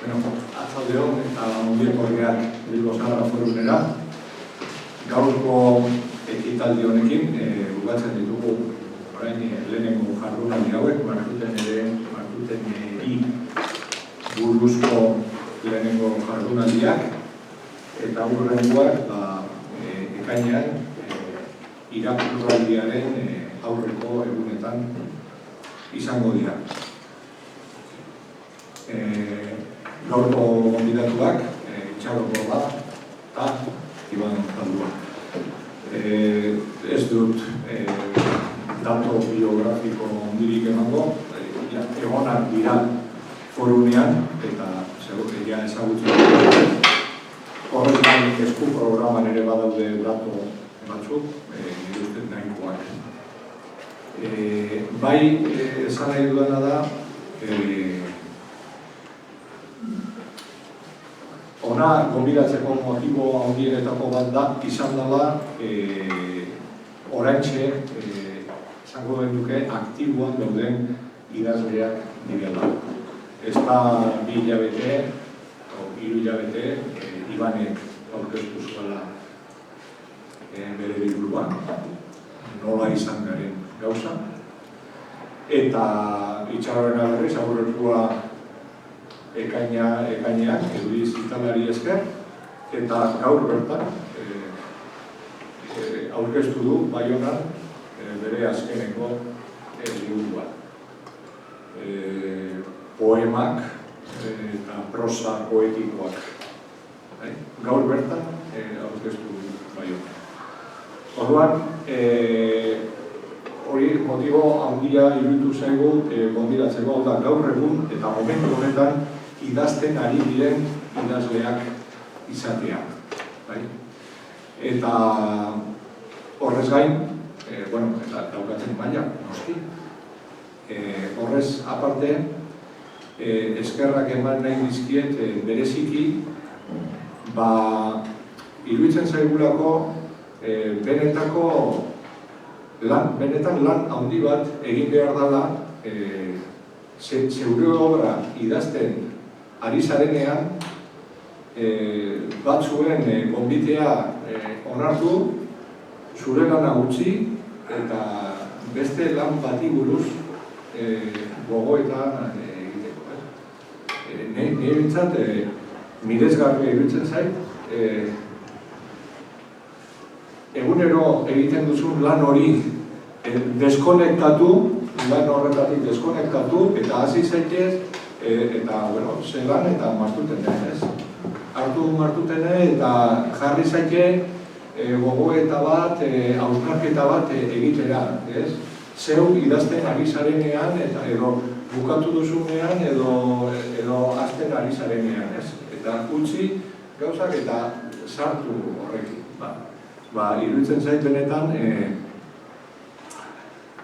Atzaldeon eta ondieko horreak Bilbo Sagra Forumera. Gaurko ekitaldi honekin bukatzen ditugu orain lehenengo jardunaldi hauek, martutenei buruzko lehenengo jardunaldiak, eta hurrengoak ekainean irakurraldiaren aurreko egunetan izango dira. Gaurko gonbidatuak, Itxaro Borba eta Iban Zaldua. Ez dut dato biografiko ondirik emango, egonak dira forunean eta ezagutzen dut. Horrez gain esku programan ere badaude dato batzuk, nire ustez nahikoak. Bai, esan nahi dudana da, ona gonbidatzeko motibo handienetako bat da, izan dela oraintxe esango duke aktiboan dauden idazleak direla. Ez da 2 hilabete o 3 hilabete Ibanek aurkeztu zuela bere liburuan, nola izan garen gauza. Eta Itxaroren berriz aurretua ekainean, Eduiz Italari esker, eta gaur bertan aurkeztu du Baionan bere azkeneko liburua. Poemak eta prosa poetikoak. Gaur bertan aurkeztu du Baionan. Orduan, hori motibo handia iruditu zaigu gonbidatzeko, da gaur egun eta momentu honetan idazten ari diren idazleak izatea. Eta horrez gain, eta daukatzen maila, noski. Horrez aparte, eskerrak eman nahi dizkiet bereziki, iruditzen zaigulako benetan lan handi bat egin behar dela zeure obra idazten ari zarenean batzuen gonbitea onartu, zure lana utzi eta beste lan bati buruz gogoetan egiteko. Nire bintzat, miresgarria iruditzen zait, egunero egiten duzun lan hori lan horretatik deskonektatu eta hasi zaitez eta, zelan eta martutene, ez? Hartu martutene eta jarri zaite gogoeta bat, hausnarketa bat egitera, ez? Zeu idazten ari zarenean eta edo bukatu duzunean edo azten ari zarenean, ez? Eta utzi gauzak eta sartu horrekin. Iruditzen zait benetan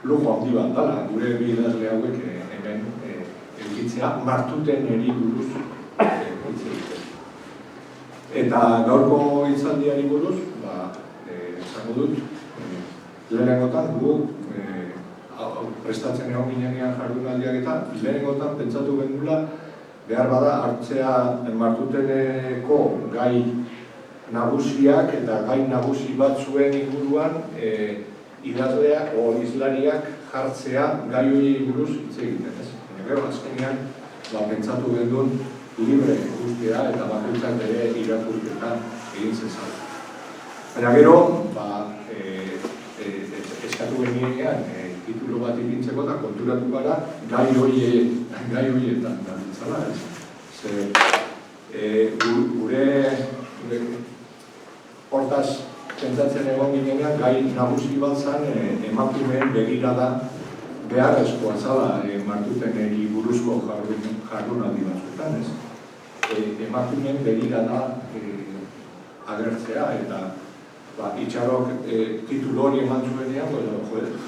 lujo handi bat dela, gure bi idazle hauek hemen egitzea, martuteneri buruz hitz egiten. Eta gaurko hitzaldiari buruz, esango dut, lehenengotan gu prestatzen egon ginean jardunaldiak eta lehenengotan pentsatu gendula behar bada hartzea martuteneko gai nagusiak eta gai nagusi batzuen inguruan idazleak o hizlariak jartzea gai hori buruz hitz egiten, ez? Gero azkenean pentsatu gendun libre guztia eta bakoitzak bere irakurketa egin zezala. Baina gero, eskatu genienean titulu bat ipintzeko eta konturatu gara gai horietan dabiltzala, ez? Gure hortaz, pentsatzen egon ginean, gai nagusi bat zen emakumeen begirada beharrezkoa zala martuteneri buruzko jardunaldi batzuetan, ez? Emakumeen begirada agertzea eta Itxarok titulu hori eman zuenean,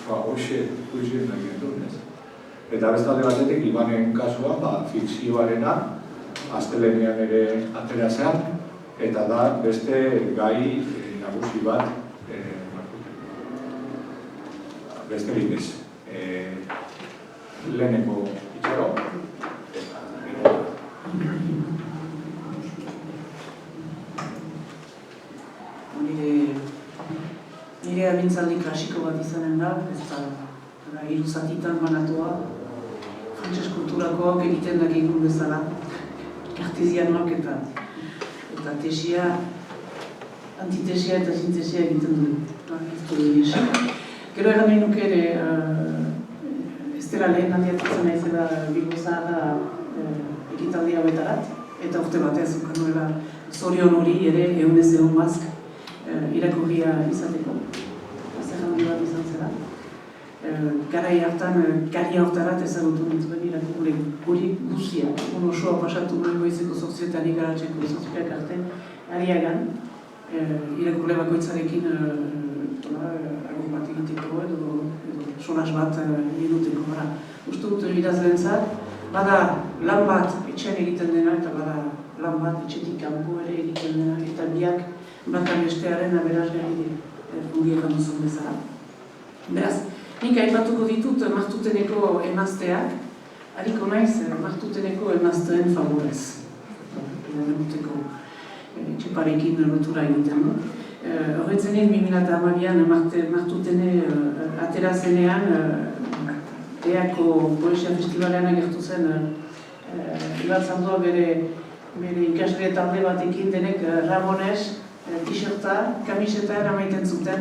hoxe nahi gendun, ez? Eta bestalde batetik, Ibanen kasuan, fikzioarena, astelehenean ere atera zean, eta da beste gai nagusi bat besterik ez. Lehenengo Itxaro eta mintzaldi klasiko bat izanen da, ez da hiru zatitan banatua, frantses kulturakoak egiten dakigun bezala, kartesianoak eta tesia, antitesia eta sintesia egiten du. Gero egan nahi nuke ere, ez dela lehen handiatzen naizela Bilbo Zaharra ekitaldi hauetarat, eta urte batez nuela zorion hori ere ehunez ehun bazk irakurria izateko. Zer handi bat izan zela. Garai hartan, gari hortarat ezagutu nintzen irakurri hori guzia. Osoa pasatu nuen goizeko 8 garatzeko 7 arte, Ariagan, irakurle bakoitzarekin agur bat egiteko edo solas bat minuteko. Uste dut idazleentzat, bada lan bat etxean egiten dena eta bada lan bat etxetik kanpo ere egiten dena eta biak bata bestearen aberasgarri ungiekan duzun bezala. Beraz, nik aipatuko ditut Martuteneko emazteak, hariko naiz Martuteneko emazteen favorez. Eguteko txeparekin lotura egiten du. Horretzenean, 2012an Martutene atera zenean, Eako Poesia Festivalean agertu zen Ibar Zandua bere ikasle talde batekin denek Ramones, t-shirta, kamiseta eramaiten zuten.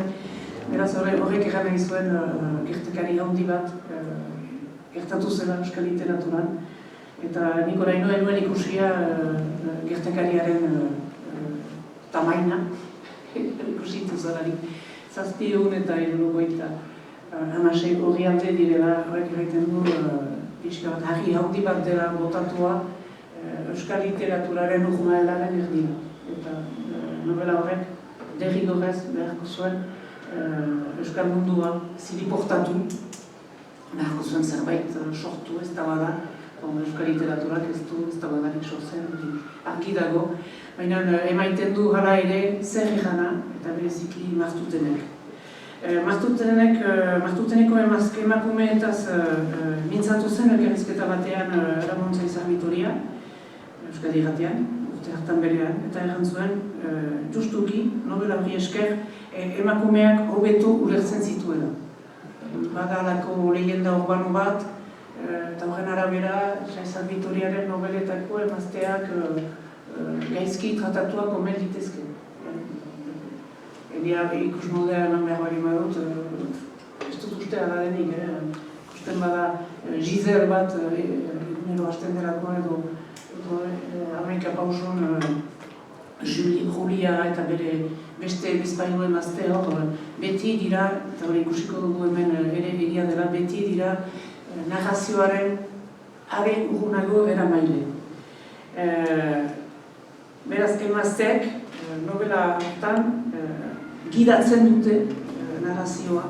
Beraz horrek egan nahi zuen gertekari handi bat gertatu zela euskal literaturan. Eta nik orain nuen ikusia gertekariaren tamaina, ikusitu zelarik. 700 eta 76 hori alde direla, horrek egiten du harri handi bat dela botatua euskal literaturaren urmaelaren erdila. Eta novela horrek derrigorrez beharko zuen euskal mundua ziriportatu, beharko zuen zerbait sortu ez da bada, euskal literaturak ez du ez da badarik sortzen, argi dago, baina emaiten du hala ere zer egana eta bereziki Martutenek. Martuteneko emakumeetaz mintzatu zen elkarrizketa batean Ramon Zaizar Vitoria, Euskadi Irratian, urte hartan berean, eta erran zuen, justuki, novela hori esker, emakumeak hobeto ulertzen zituela. Badalako lehenda urbano bat, eta horren arabera, Zaizar Vitoriaren noveletako emazteak gaizki tratatuak omen ditezke. Egia ikus modean behar bari badut, ez dut uste ala denik, ikusten bada Giselle bat, nero hasten delako edo Amerika Pauson Julia eta bere beste bizpaino emazte hor, beti dira, eta hori ikusiko dugu hemen ere egia dela, beti dira narrazioaren are urgunago eramaile. Beraz, emazteek novela hartan gidatzen dute narrazioa,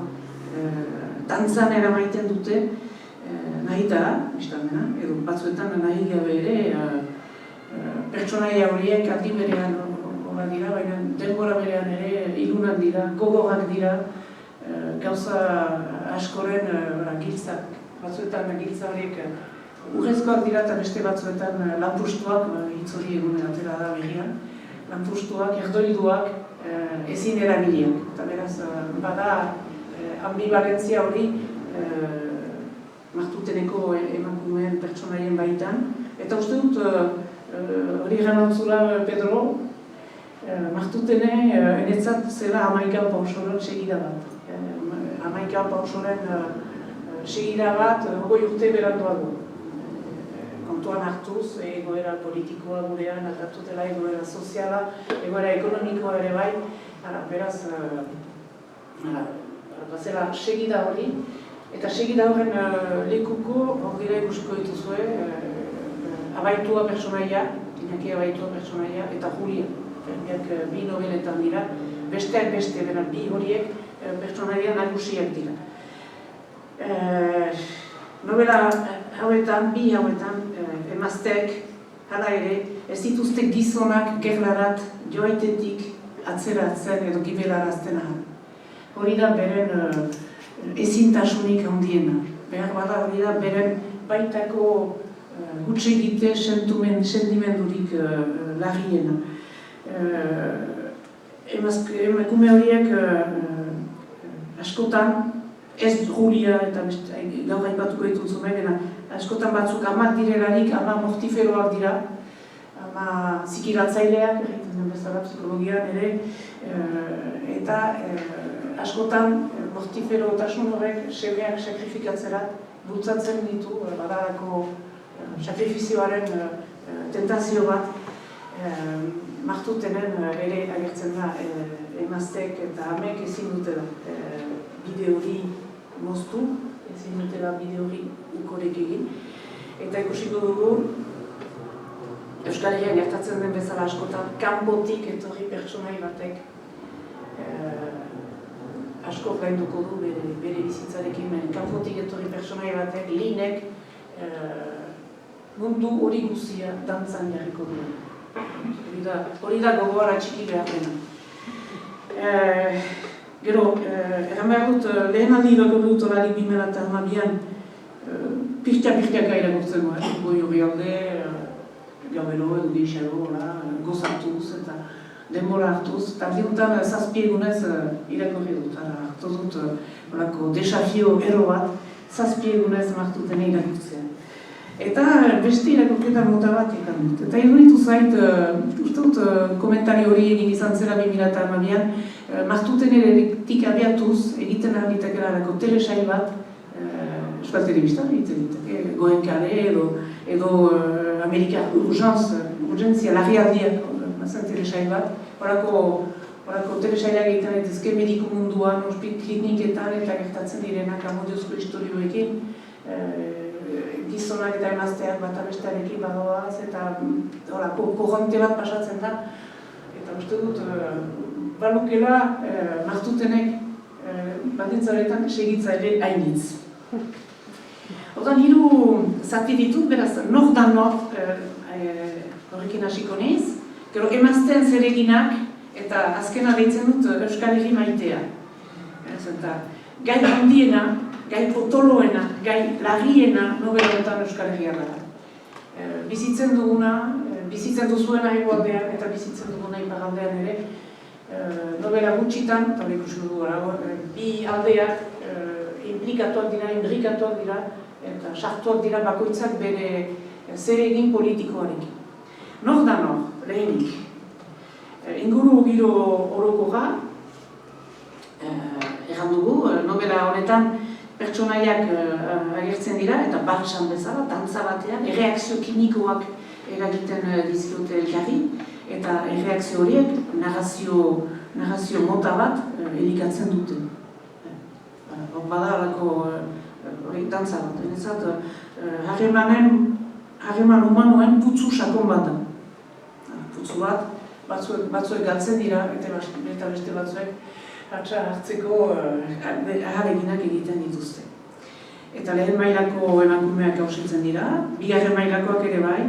dantzan eramaiten dute nahitara, biztamena, edo batzuetan nahi gabe ere, pertsonaia horiek aldi berean horak dira, baina denbora berean ere ilunak dira, gogorak dira, gauza askoren giltzak, batzuetan giltza horiek urrezkoak dira eta beste batzuetan lanpustuak, hitz hori egun atera da berrian, lanpustuak, erdoiduak, ezin erabiliak. Eta beraz, bada ambivalentzia hori Martuteneko emakumeen pertsonaien baitan. Eta uste dut, hori ganautzula Pedro, Martutene enetzat zela Hamaika Pausoren segida bat. Hamaika Pausoren segida bat, 20 urte beranduago. Kontuan hartuz, egoera politikoa gurean, agartutela egoera soziala, egoera ekonomikoa ere bai, beraz, zela segida hori, eta segida horren lekuko, hor dira ikusiko dituzue, Abaitua pertsonaia, Iñaki Abaitua pertsonaia, eta Julia, bi noveletan dira, besteak beste, bi horiek pertsonaia nagusiak dira. Novela hauetan, bi hauetan, emazteek, hala ere, ez dituzte gizonak gerlarat joaitetik atzeratzen edo gibelarazten ahal. Hori da beren ezintasunik handiena. Behar bada hori da beren baitako hutsegite sentimendurik larriena. Emakume horiek askotan, ez Julia eta gaur aipatuko dituzu nahi, askotan batzuk amak direlarik, ama mortiferoak dira, ama zikiratzaileak, egiten den bezala psikologian ere, eta askotan mortiferotasun horrek semeak sakrifikatzera bultzatzen ditu, badarako sakrifizioaren tentazio bat, martutenen ere agertzen da emaztek eta amek ezin dutela bide hori moztu, ezin dutela bide hori ukorek egin. Eta ikusiko dugu, Euskal Herrian gertatzen den bezala askotan, kanpotik etorri pertsonai batek asko gainduko du bere bizitzarekin, kanpotik etorri pertsonai batek, linek, mundu hori guzia dantzan jarriko du. Hori da gogoara txiki behar dena. Gero, eran behar dut, lehen aldi irakurri dut horari 2012an, pirtia-pirtiaka irakurtzen nuen, goi hori alde, gabero edo geixago, gozatuz eta denbora hartuz, eta aldiuntan zazpiegunez irakurri dut, hartu dut horako desafio ero bat, zazpiegunez martutene irakurtzen. Eta beste irakurketan mota bat ikan dut. Eta iruditu zait, uste dut komentari hori egin izan zera 2012an, martutenetik abiatuz egiten ahalitakera telesail bat, Euskal Telebistan egiten diteke, Goenkare edo Amerika urgentzia, larrialdiak, mazen telesail bat, horako telesailak egiten dituzke mediku munduan, kliniketan eta gertatzen direnak amodiozko historioekin, gizonak eta emazteak bat abestearekin badoaz, eta korronte bat pasatzen da. Eta uste dut, balukela martutenek baldintzaretan segitzaile hainitz. Odan hiru zati ditut, beraz, nor da nor horrekin hasiko naiz, gero emazteen zereginak eta azkena deitzen dut Euskal Herri maitea. Gai handiena, gai potoloena, gai larriena nobela honetan Euskal Herria da. Bizitzen duguna, bizitzen duzuena hegoaldean eta bizitzen duguna iparaldean ere, nobela gutxitan, eta hori ikusi dugu gara, bi aldeak implikatuak dira, imbrikatuak dira, eta sartuak dira bakoitzak bere zeregin politikoarekin. Nor da nor, lehenik. Inguru giro orokorra, erran dugu, nobela honetan pertsonaiak agertzen dira, eta bartsan bezala, dantza batean, erreakzio kimikoak eragiten dizkiote elkarri, eta erreakzio horiek narrazio mota bat elikatzen dute. Bada alako dantza bat, enezat, harreman humanuen putzu sakon bat da. Putzu bat, batzuek galtzen dira, eta beste batzuek hartzeko ahareginak egiten dituzte. Eta lehen mailako emakumeak hausitzen dira, bigarren mailakoak ere bai,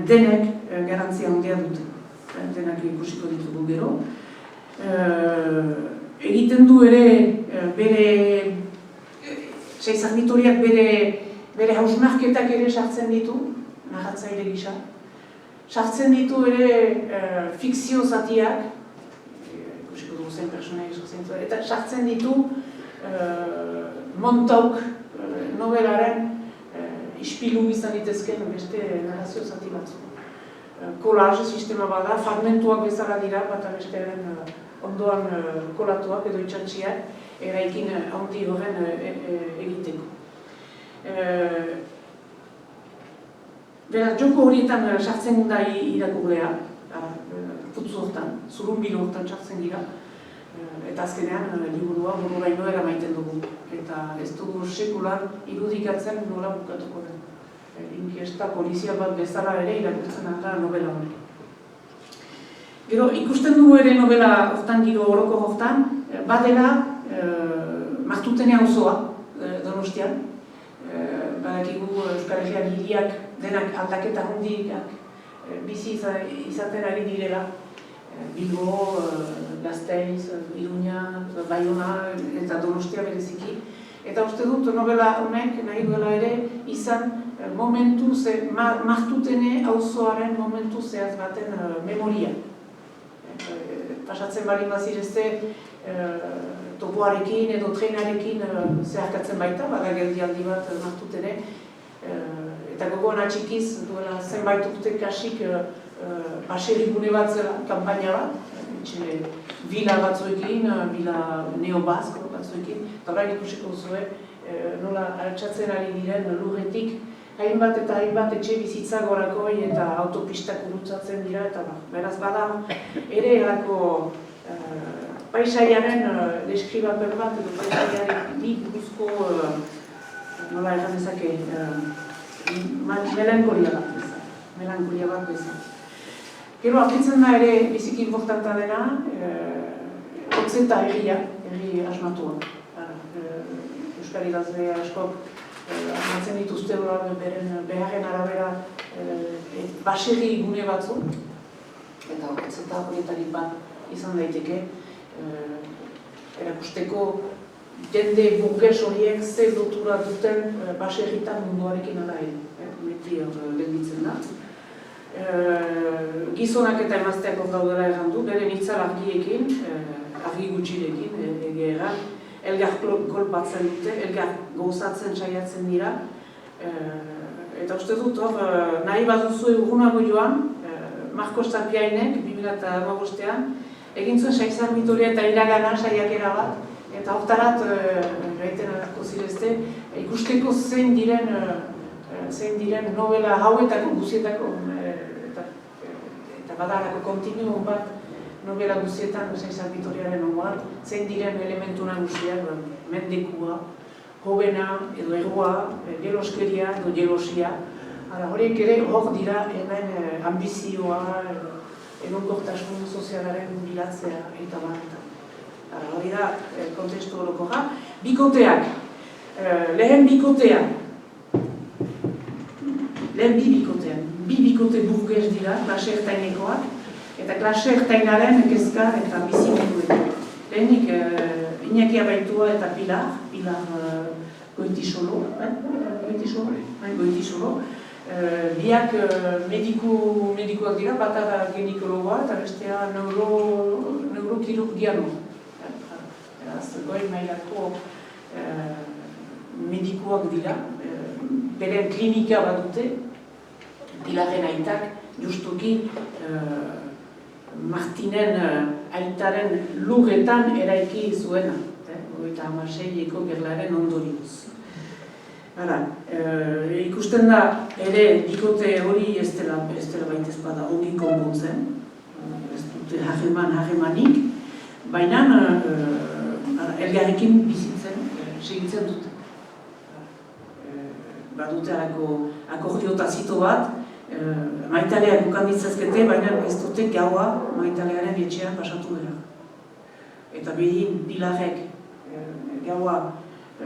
denek garantzia handia dute. Denak ikusiko ditugu gero. Egiten du ere bere seizarnitoriak bere hausnarketak ere sartzen ditu, narratzaile gisa. Sartzen ditu ere fikzio zatiak, ikusiko dugu zen personaik sortzen ditu, eta sartzen ditu montauk nobelaren ispilu izan ditezken beste narrazio zati batzu. Kolaz sistema bada, fragmentuak bezala dira, bata bestearen ondoan kolatuak edo itxantziak, eraikin handi horren egiteko. Beraz, joko horietan sartzen da irakurlea, putzu hortan, zurunbil hortan sartzen dira, eta azkenean liburua bururaino eramaiten dugu. Eta ez dugu sekular irudikatzen nola bukatuko den. Inkesta polizia bat bezala ere irakurtzen da novela hori. Gero, ikusten dugu ere novela hortan, giro horoko hortan, badela martutenea auzoa Donostian. Badakigu Euskal Herrian hiriak denak aldaketa handiak bizi izaten ari direla. Bilbo, Gasteiz, Iruña, Baiona eta Donostia bereziki. Eta uste dut novela honek nahi duela ere izan momentu, martutene auzoaren momentu zehaz baten memoria. Pasatzen bali bazirezte topoarekin edo trenarekin zeharkatzen baita, bada geldialdi bat martut ere. Eta gogoan atxikiz duela zenbait urte kasik baserigune bat zela, kanpaina bat, vila batzuekin, vila neobasko batzuekin, eta orain ikusiko zuen nola altxatzen ari diren lurretik, hainbat eta hainbat etxe bizitza gorakoi eta autopistak urutzatzen dira, eta beraz bada ere erako paisaiaren deskribapen bat, edo paisaiaren bi buruzko, nola egan dezake, melankolia bat bezan. Gero, aurkitzen da ere biziki importanta dena, hotze eta herri asmatua. Euskal idazle askok asmatzen dituzte beren beharren arabera baserri gune batzuk, eta hotze eta horietarik bat izan daiteke, erakusteko jende burges horiek ze lotura duten baserritan munduarekin ala ere, beti gelditzen da. Gizonak eta emazteak hor daudela errandu, beren itzal argiekin, argi gutxirekin, egeera, elgar kolpatzen dute, elgar gozatzen saiatzen dira. Eta uste dut hor, nahi baduzu urgunago joan, Markos Tapiainek, 2015an, egin zuen Saizar Vitoria eta iragana saiakera bat, eta hortarat, gaiten adarko zirezte, ikusteko zein diren novela hauetako guzietako, eta badarako kontinuum bat novela guzietan, Saizar Vitoriaren ongoan, zein diren elementu nagusiak, mendekua, jovena edo erroa, geloskeria edo gelosia. Horiek ere hor dira hemen ambizioa, egonkortasun sozialaren bilatzea eta bat. Hori da kontestu orokorra. Bikoteak, lehen bikotea, lehen bi bikote burges dira, klase ertainekoak, eta klase ertainaren kezka eta bizimenduetan. Lehenik, Iñaki Abaitua eta Pilar Goitisolo, biak medikuak dira, bata da ginekologoa eta bestea neurokirurgiano. Goi mailako medikuak dira, beren klinika bat dute, Pilarren aitak justuki Martinen aitaren lurretan eraiki zuena, 36eko gerlaren ondorioz. Ikusten da ere bikote hori ez dela baitez bada ongi konpontzen, ez dute harremanik, baina elgarrekin bizitzen, segitzen dute. Badute akordiota zito bat, maitaleak ukanditzazkete, baina ez dute gaua maitalearen etxean pasatu dira. Eta behin Pilarrek gaua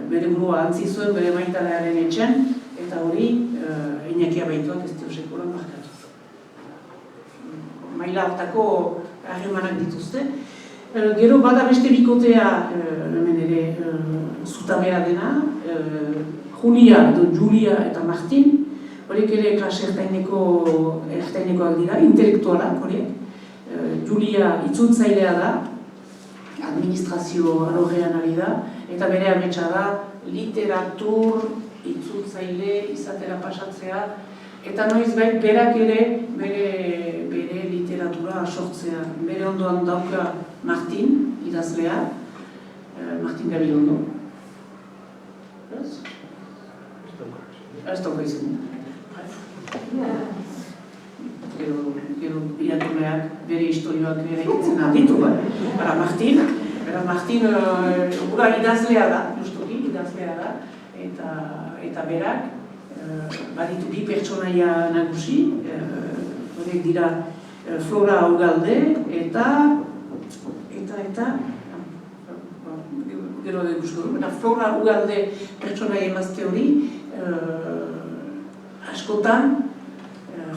bere burua antzi zuen bere maitalearen etxean, eta hori Iñaki Abaituak ez dio sekulan markatu. Maila hortako harremanak dituzte. Gero bada beste bikotea hemen ere zutabea dena, Julia edo Julia eta Martin, horiek ere klase ertainekoak dira, intelektualak horiek. Julia itzultzailea da, administrazio alorrean ari da, eta bere ametsa da literatur itzultzaile izatera pasatzea, eta noizbait berak ere bere literatura sortzea. Bere ondoan dauka Martin, idazlea, Martin Gabilondo. Ez dauka izan. Gero irakurleak bere historioak ere ikitzen aditu bat. Martin gura idazlea da, justuki idazlea da, eta berak baditu bi pertsonaia nagusi, horiek dira Flora Ugalde eta gero ikusko du, Flora Ugalde pertsonaia emazte hori askotan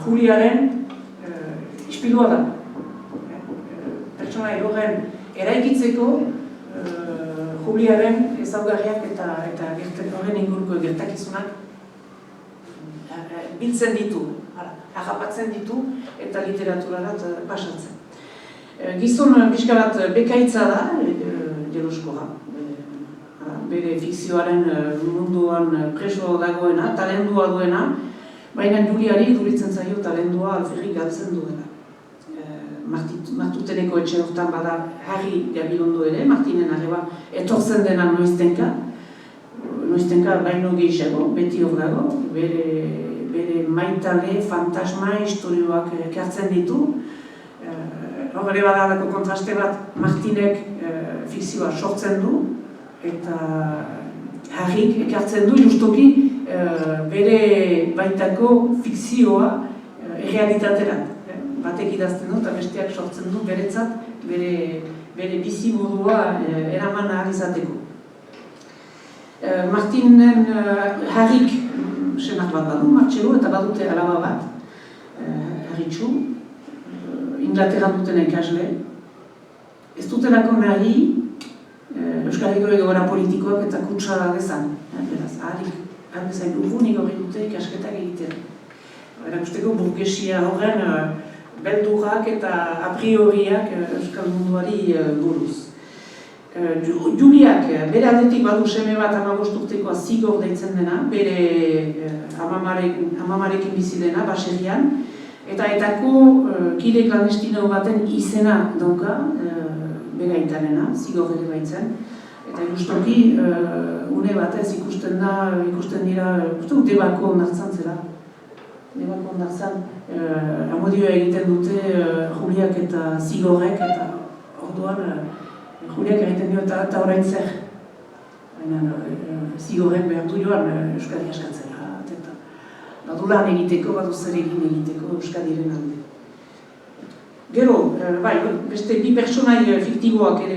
Juliaren ispilua da. Pertsonaia horren eraikitzeko Juliaren ezaugarriak eta horren inguruko gertakizunak biltzen ditu, harrapatzen ditu eta literaturarat pasatzen. Gizon pixka bat bekaitza da, Eroskora. Bere fikzioaren munduan preso dagoena, talendua duena, baina Juliari iduritzen zaio talendua alferrik galtzen duena. Martuteneko etxe hortan bada Harry Gabilondo ere, Martinen arreba etortzen dena noiztenka baino gehiago, beti hor dago, bere maitale, fantasma, historioak ekartzen ditu. Hor ere badalako kontraste bat, Martinek fikzioa sortzen du, eta Harryk ekartzen du justoki bere baitako fikzioa errealitatera. Batek idazten du eta besteak sortzen du beretzat bere bizimodua eraman ahal izateko. Martinen Harryk senak bat badu, Martxelo, eta badute alaba bat, Harritxu, Inglaterra duten ikasle. Ez dutelako nahi Euskal Herriko egoera politikoak eta kutsa dezan. Beraz, ahal bezain urgunik hori dute ikasketak egiten. Erakusteko burgesia horren beldurrak eta a prioriak Euskal munduari buruz. Juliak bere aldetik badu seme bat 15 urtekoa Zigor deitzen dena, bere amamarekin bizi dena, baserrian, eta etako kide klandestino baten izena dauka, bere aitanena, Zigor ere baitzen. Eta justoki, une batez ikusten dira, debako ondartzan zela. Debako ondartzan, amodioa egiten dute Juliak eta Zigorrek, eta orduan Juliak egiten dio eta orain zer. Baina Zigorrek behar du joan Euskadi askatzera. Badu lan egiteko, badu zer egiteko Euskadiren alde. Gero, beste bi pertsonai fiktiboak ere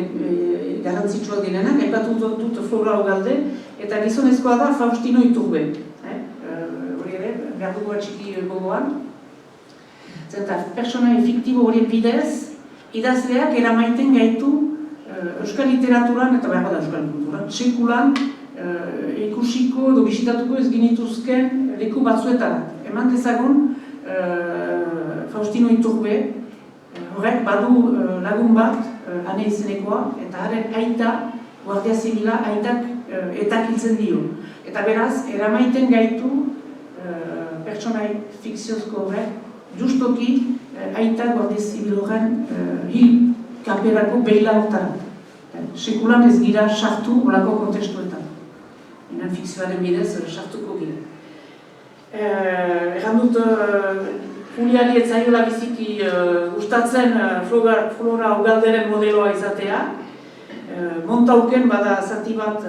garrantzitsuak direnak, aipatu dut Flora Ugalde, eta gizonezkoa da Faustino Iturbe. Hori ere, behar dugu atxiki gogoan. Zenta, pertsonai fiktibo horien bidez, idazleak eramaiten gaitu Euskal literaturan eta behar da Euskal kulturan, sekulan ikusiko edo bisitatuko ez ginituzken leku batzuetan. Eman dezagun Faustino Iturbe, horrek badu lagun bat, ane izenekoa, eta haren aita, Guardia Zibila, aitak etak hiltzen dio. Eta beraz, eramaiten gaitu pertsonai fikziozko horrek, justoki aita Guardia Zibil horren hil kaperako behila hortara. Sekulan ez gira sartu olako kontestuetan. Enan fikzioaren bidez sartuko gira. Erran dut, Juliari ez zaiola biziki gustatzen Flora Ugalderen modeloa izatea. Montauken bada zati bat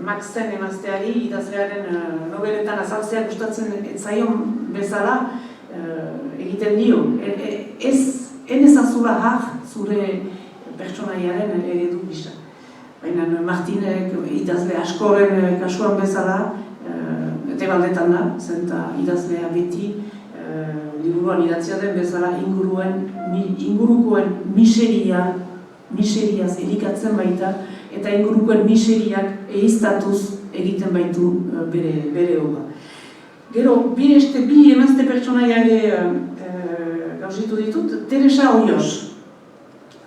Maxen emazteari, idazlearen nobeletan azaltzea gustatzen ez zaion bezala egiten dio. Ez ezazula zure pertsonaiaren eredu gisa. Baina Martinek idazle askoren kasuan bezala etebaldetan da, zenta idazlea beti liburuan idatzia den bezala ingurukoen miseriaz erikatzen baita, eta ingurukoen miseriak ehiztatuz egiten baitu bere obra. Gero, bi emazte pertsonaia ere gauzitu ditut, Teresa Oios.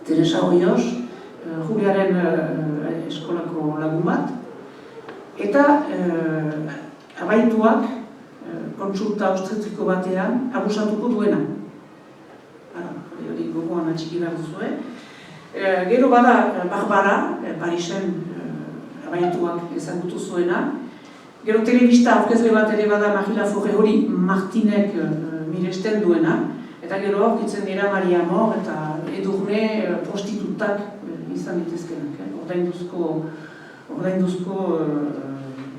Teresa Oios, Juliaren eskolako lagun bat, eta abaituak kontsulta obstetriko batean abusatuko duena. Hori gogoan atxiki behar duzue. Gero bada Barbara, Parisen abaituak ezagutu zuena. Gero telebista aurkezle bat ere bada Marie Laforre, hori Martinek miresten duena. Eta gero aurkitzen dira Maria Amor eta Edurne prostitutak izan ditezkenak. Ordainduzko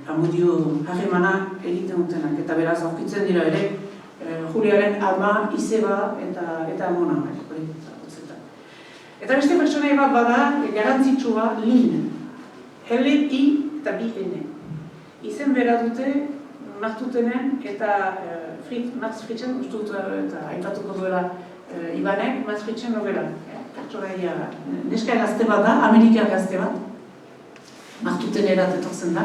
amodio harremana egiten dutenak. Eta beraz aurkitzen dira ere Juliaren ama, izeba eta amona. Eta beste pertsonai bat bada garantzitsua Lin. L-I eta B-N. Izen bera dute Martutenen eta Max Fritzen, ustut eta aipatuko duela Ibanek, Max Fritzen nobela. Pertsonaia neska gazte bat da, Amerikar gazte bat. Martutenerat etortzen da,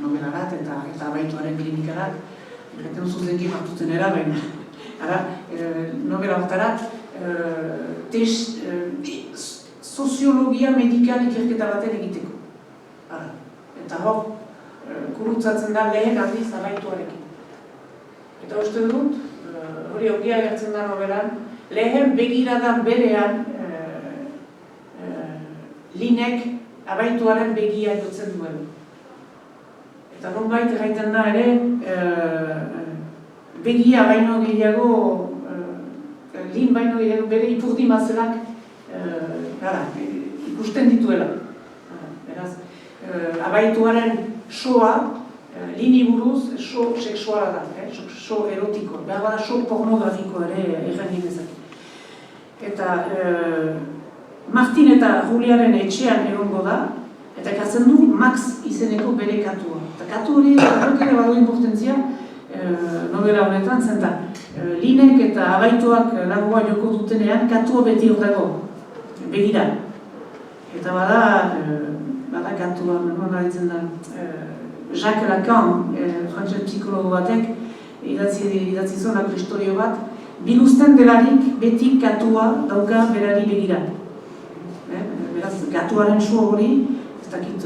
nobelarat eta abaituaren klinikarat. Erreten zuzenki Martutenera, baina nobela hortarat soziologia medikal ikerketa baten egiteko. Eta hor, gurutzatzen da lehen aldiz abaituarekin. Eta uste dut, hori ongi agertzen da nobelan, lehen begiradan berean Linek abaituaren begia jotzen duen. Eta nonbait erraiten da ere, begia baino gehiago, Lin baino gehiago bere ipurdi mazelak ikusten dituela. Beraz, abaituaren soa, Lini buruz, so seksuala da, so erotiko, behar bada so pornografiko ere erren dezake. Eta Martin eta Juliaren etxean egongo da, eta ekartzen du Max izeneko bere katua. Eta katu hori ere badu importantzia novela honetan, zenta Linek eta abaituak lagoa joko dutenean katua beti hor dago, begira. Eta bada katua, nola ditzen da, Jacques Lacan, frantses psikologo batek, idatzi zonako historio bat, biluzten delarik beti katua dauka berari begira. Beraz, gatuaren su hori, ez dakit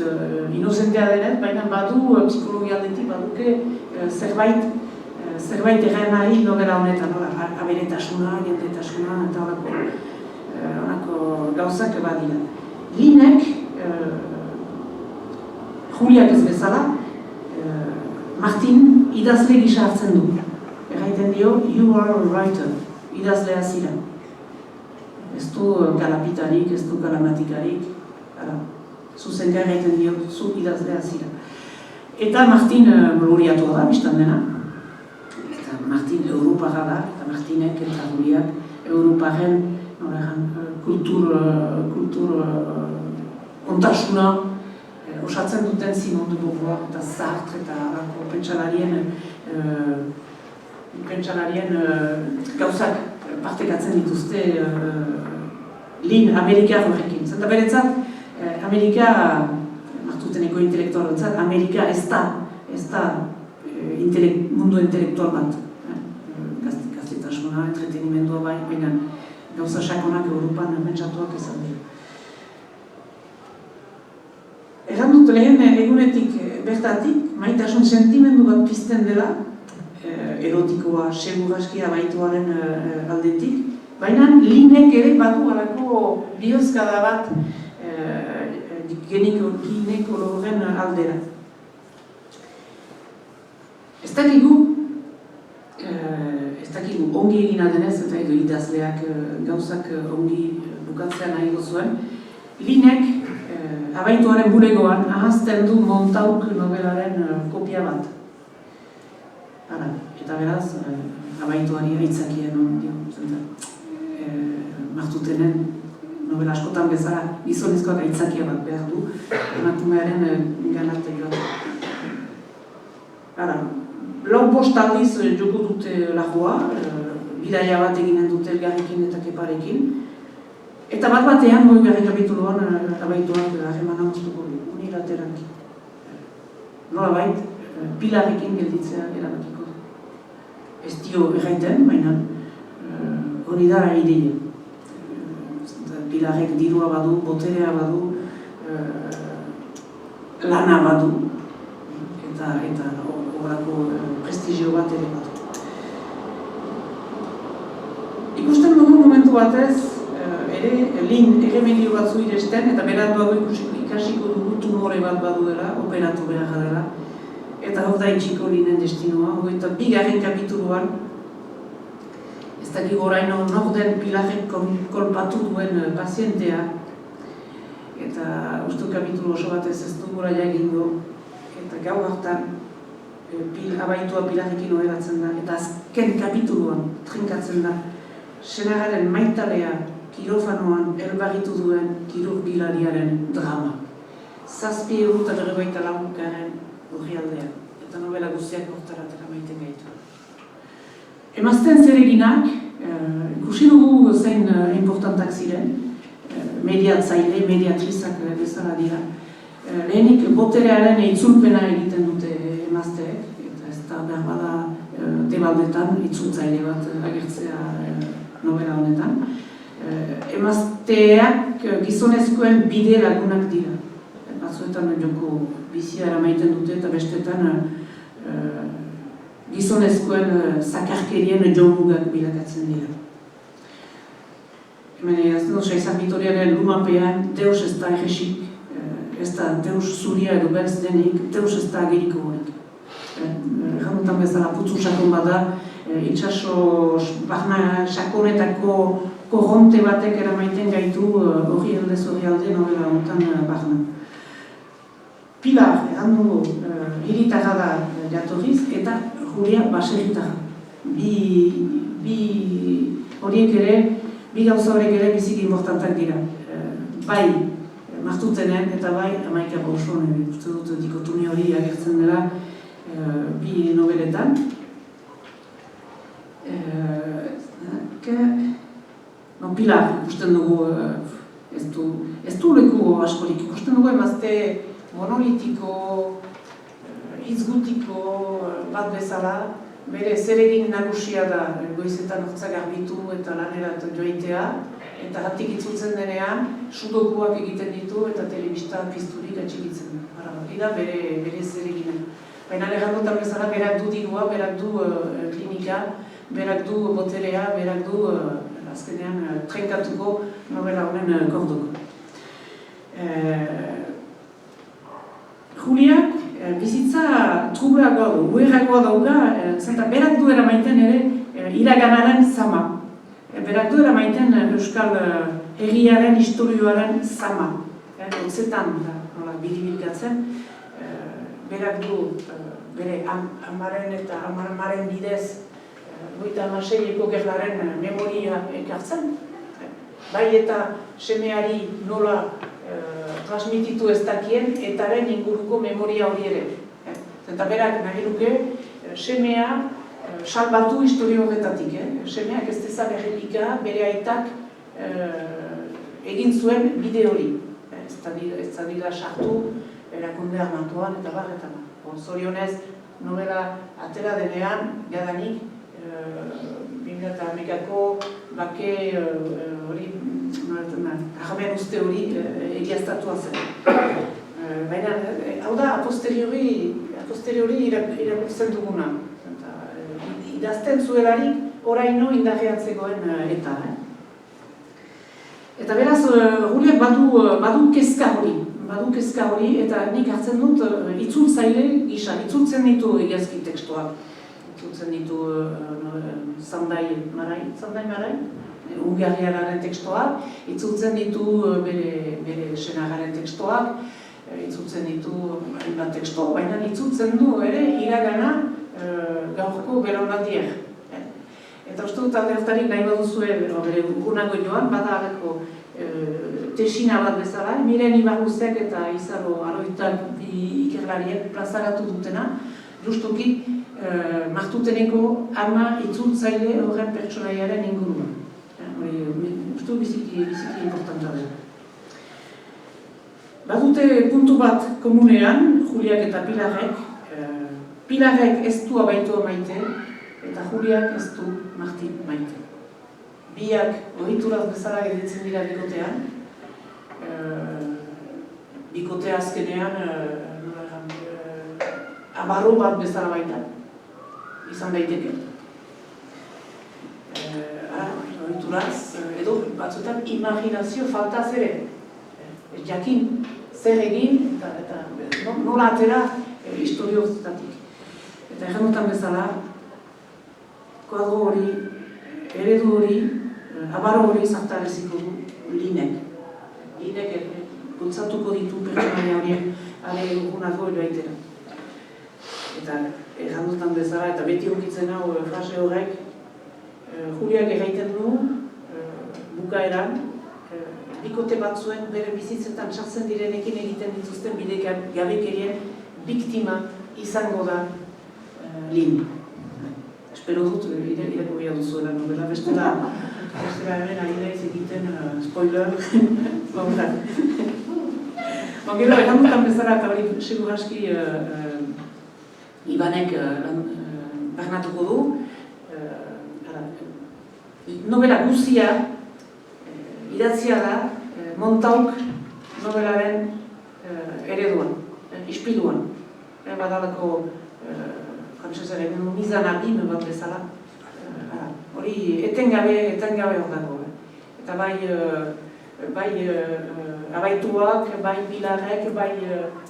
inozentea denet, baina badu psikologia aldetik baduke zerbait erren nahi novela honetan, aberetasuna, jendetasuna, eta horako gauzak badira. Linek, Juliak ez bezala, Martin idazle gisa hartzen du. Erraiten dio, you are a writer, idazlea zira. Ez du kalapitarik, ez du kalamatikarik, zuzenka erraiten dio, zu idazlea zira. Eta Martin gloriatua da, biztan dena. Eta Martin Europarra da, eta Martinek eta Juliak Europaren kultur ontasuna osatzen duten Simone de Beauvoir eta Sartre eta pentsalarien gauzak partekatzen dituzte Lin Amerikar horrekin. Zenta beretzat, Amerika, martuteneko intelektualentzat, Amerika ez da mundu intelektual bat. Gaztetasuna, entretenimendua baina gauza sakonak Europan pentsatuak izan dira. Erran dut lehen egunetik bertatik, maitasun sentimendu bat pizten dela, erotikoa, segurazki abaituaren aldetik, baina Linek ere badu alako bihozkada bat ginekologen aldera. Ez dakigu ongi egina denez, eta edo idazleak gauzak ongi bukatzea nahi gozuen, Linek abaituaren bulegoan ahazten du Montauk novelaren kopia bat. Eta beraz, abaituari aitzakien martutenen novela askotan bezala gizonezkoak aitzakia bat behar du, emakumearen ganatekoa. Lau bost aldiz joko dute lagoa, bidaia bat eginen dute elgarrekin eta keparekin. Eta bat batean, garri kapituloan, abaituak harremana moztuko du, unilateralki. Nola bait, Pilarrekin gelditzea erabakiko. Ez dio erraiten, baina hori da ideia. Pilarrek dirua badu, boterea badu, lana badu, eta horako prestigio bat ere badu. Ikusten dugu momentu batez, Lin erremedio batzu iresten, eta beranduago ikasiko dugu tumore bat badu dela, operatu behar dela. Eta hor da itxiko Linen destinoa, eta bigarren kapituluan, ez dakik oraino norden Pilarrek kolpatu duen pazientea, eta uste kapitulu oso batez ez du gura jagingo, eta gau hartan abaitua Pilarrekin oheratzen da, eta azken kapituluan trinkatzen da, senagaren maitalea kirofanoan elbarritu duen kirurgilariaren drama. 754 lagunkaren orrialdean, eta novela guztiak hortaratera maiten gaitu. Emazten zereginak, ikusi dugu zein importantak ziren, mediatzaile, mediatrizak bezala dira. Lehenik boterearen itzulpena egiten dute emazteek, eta ez da behar bada debaldetan itzultzaile bat agertzea novela honetan. emazteak gizonezkoen bide lagunak dira. Batzuetan joko bizia eramaiten dute eta bestetan gizonezkoen zakarkerien jomugak bilakatzen dira. Hemen ez dut Saizan Bitoriaren lumapean Deus ez da egesik, ez da Deus zuria edo beltz denik, Deus ez da ageriko horik. Janutan bezala putzu sakon bada, itxaso barna sakonetako korronte batek eramaiten gaitu hori aldez hori alde novela honetan barna. Pilar, handu hiritarra da jatorriz eta Julia baserritarra. Bi horiek ere, bi gauza horiek ere biziki importantak dira. Bai Martutenen eta bai Amaika Bausonen, uste dut dikotomia hori agertzen dela bi nobeletan. Pilar ikusten dugu, ez du leku askorik, ikusten dugu emazte monolitiko, hitzgutiko bat bezala, bere zeregin nagusia da goizetan hortzak garbitu eta lanerat joaitea, eta hatik itzultzen denean, sudokuak egiten ditu eta telebista pizturik atxikitzen. Hori da bere zeregina. Baina lehandotan bezala berak du dirua, berak du klinika, berak du boterea, berak du azkenean trenkatuko novela honen korduko. Juliak bizitza trubleagoa du, uerragoa dauka, berak du eramaiten ere iraganaren zama. Berak du eramaiten Euskal herriaren, historioaren zama. Otzetan da, biribilgatzen. Berak du bere amaren eta amaren bidez goita amaseiko gerlaren memoria ekartzen. Bai eta semeari nola transmititu ez dakien etaren inguruko memoria hori ere. Eta berak nahi duke semea salbatu historio horretatik. Semeak ez dezan errepika bere aitak egin zuen bide hori. Ez da dira sartu erakunde armatuan eta barretan. Zorionez novela atera denean, jadanik, 2008ko bake hori, ahamen uste hori egiaztatua zen. Baina, hau da, a posteriori irakurtzen duguna. Idazten zuelarik, oraino indarrean zegoen eta. Eta beraz, Juliak badu kezka hori, eta nik hartzen dut itzultzaile gisa, itzultzen ditu egiazki tekstuak. Itzultzen ditu Zandai Marai, Ungariararen tekstuak, itzultzen ditu bere senagaren tekstuak, itzultzen ditu hainbat tekstu, baina itzultzen du ere iragana gaurko belaunaldiak. Eta uste dut alde hartarik nahi baduzue bere urgunago joan, bada aleko tesina bat bezala, Miren Ibarguzek eta Izaro Aroitak bi ikerlariek plazaratu dutena, justuki Martuteneko ama itzultzaile horren pertsonaiaren inguruan. Uste biziki importanta da. Badute puntu bat komunean, Juliak eta Pilarrek. Pilarrek ez du abaitua maite, eta Juliak ez du Martin maite. Biak ohituraz bezala gelditzen dira bikotean. Bikotea azkenean abarro bat bezala baita, izan daiteke. Ohituraz, edo batzuetan imaginazio faltaz ere. Jakin zer egin eta nola atera historio zetatik. Eta erremotan bezala, kuadro hori, eredu hori, abarro hori zartareziko du Linek. Linek bultzatuko ditu pertsonaia horiek ale urgunago joaitera. Eta errandutan bezala, eta beti hokitzen hau frase horrek, Juliak erraiten du, bukaeran, bikote batzuen bere bizitzetan sartzen direnekin egiten dituzten bidegabekerien biktima izango da Lin. Espero dut, irakurria duzuela novela, bestela hemen ari naiz egiten spoiler, baurak. Gero, errandutan bezala eta hori segur aski Ibanek barnatuko du. Novela guzia idatzia da Montauk nobelaren ereduan, ispiluan. Badalako frantsesaren mizan abim bat bezala. Hori etengabe hor dago. Eta bai abaituak, bai Bilarrek, bai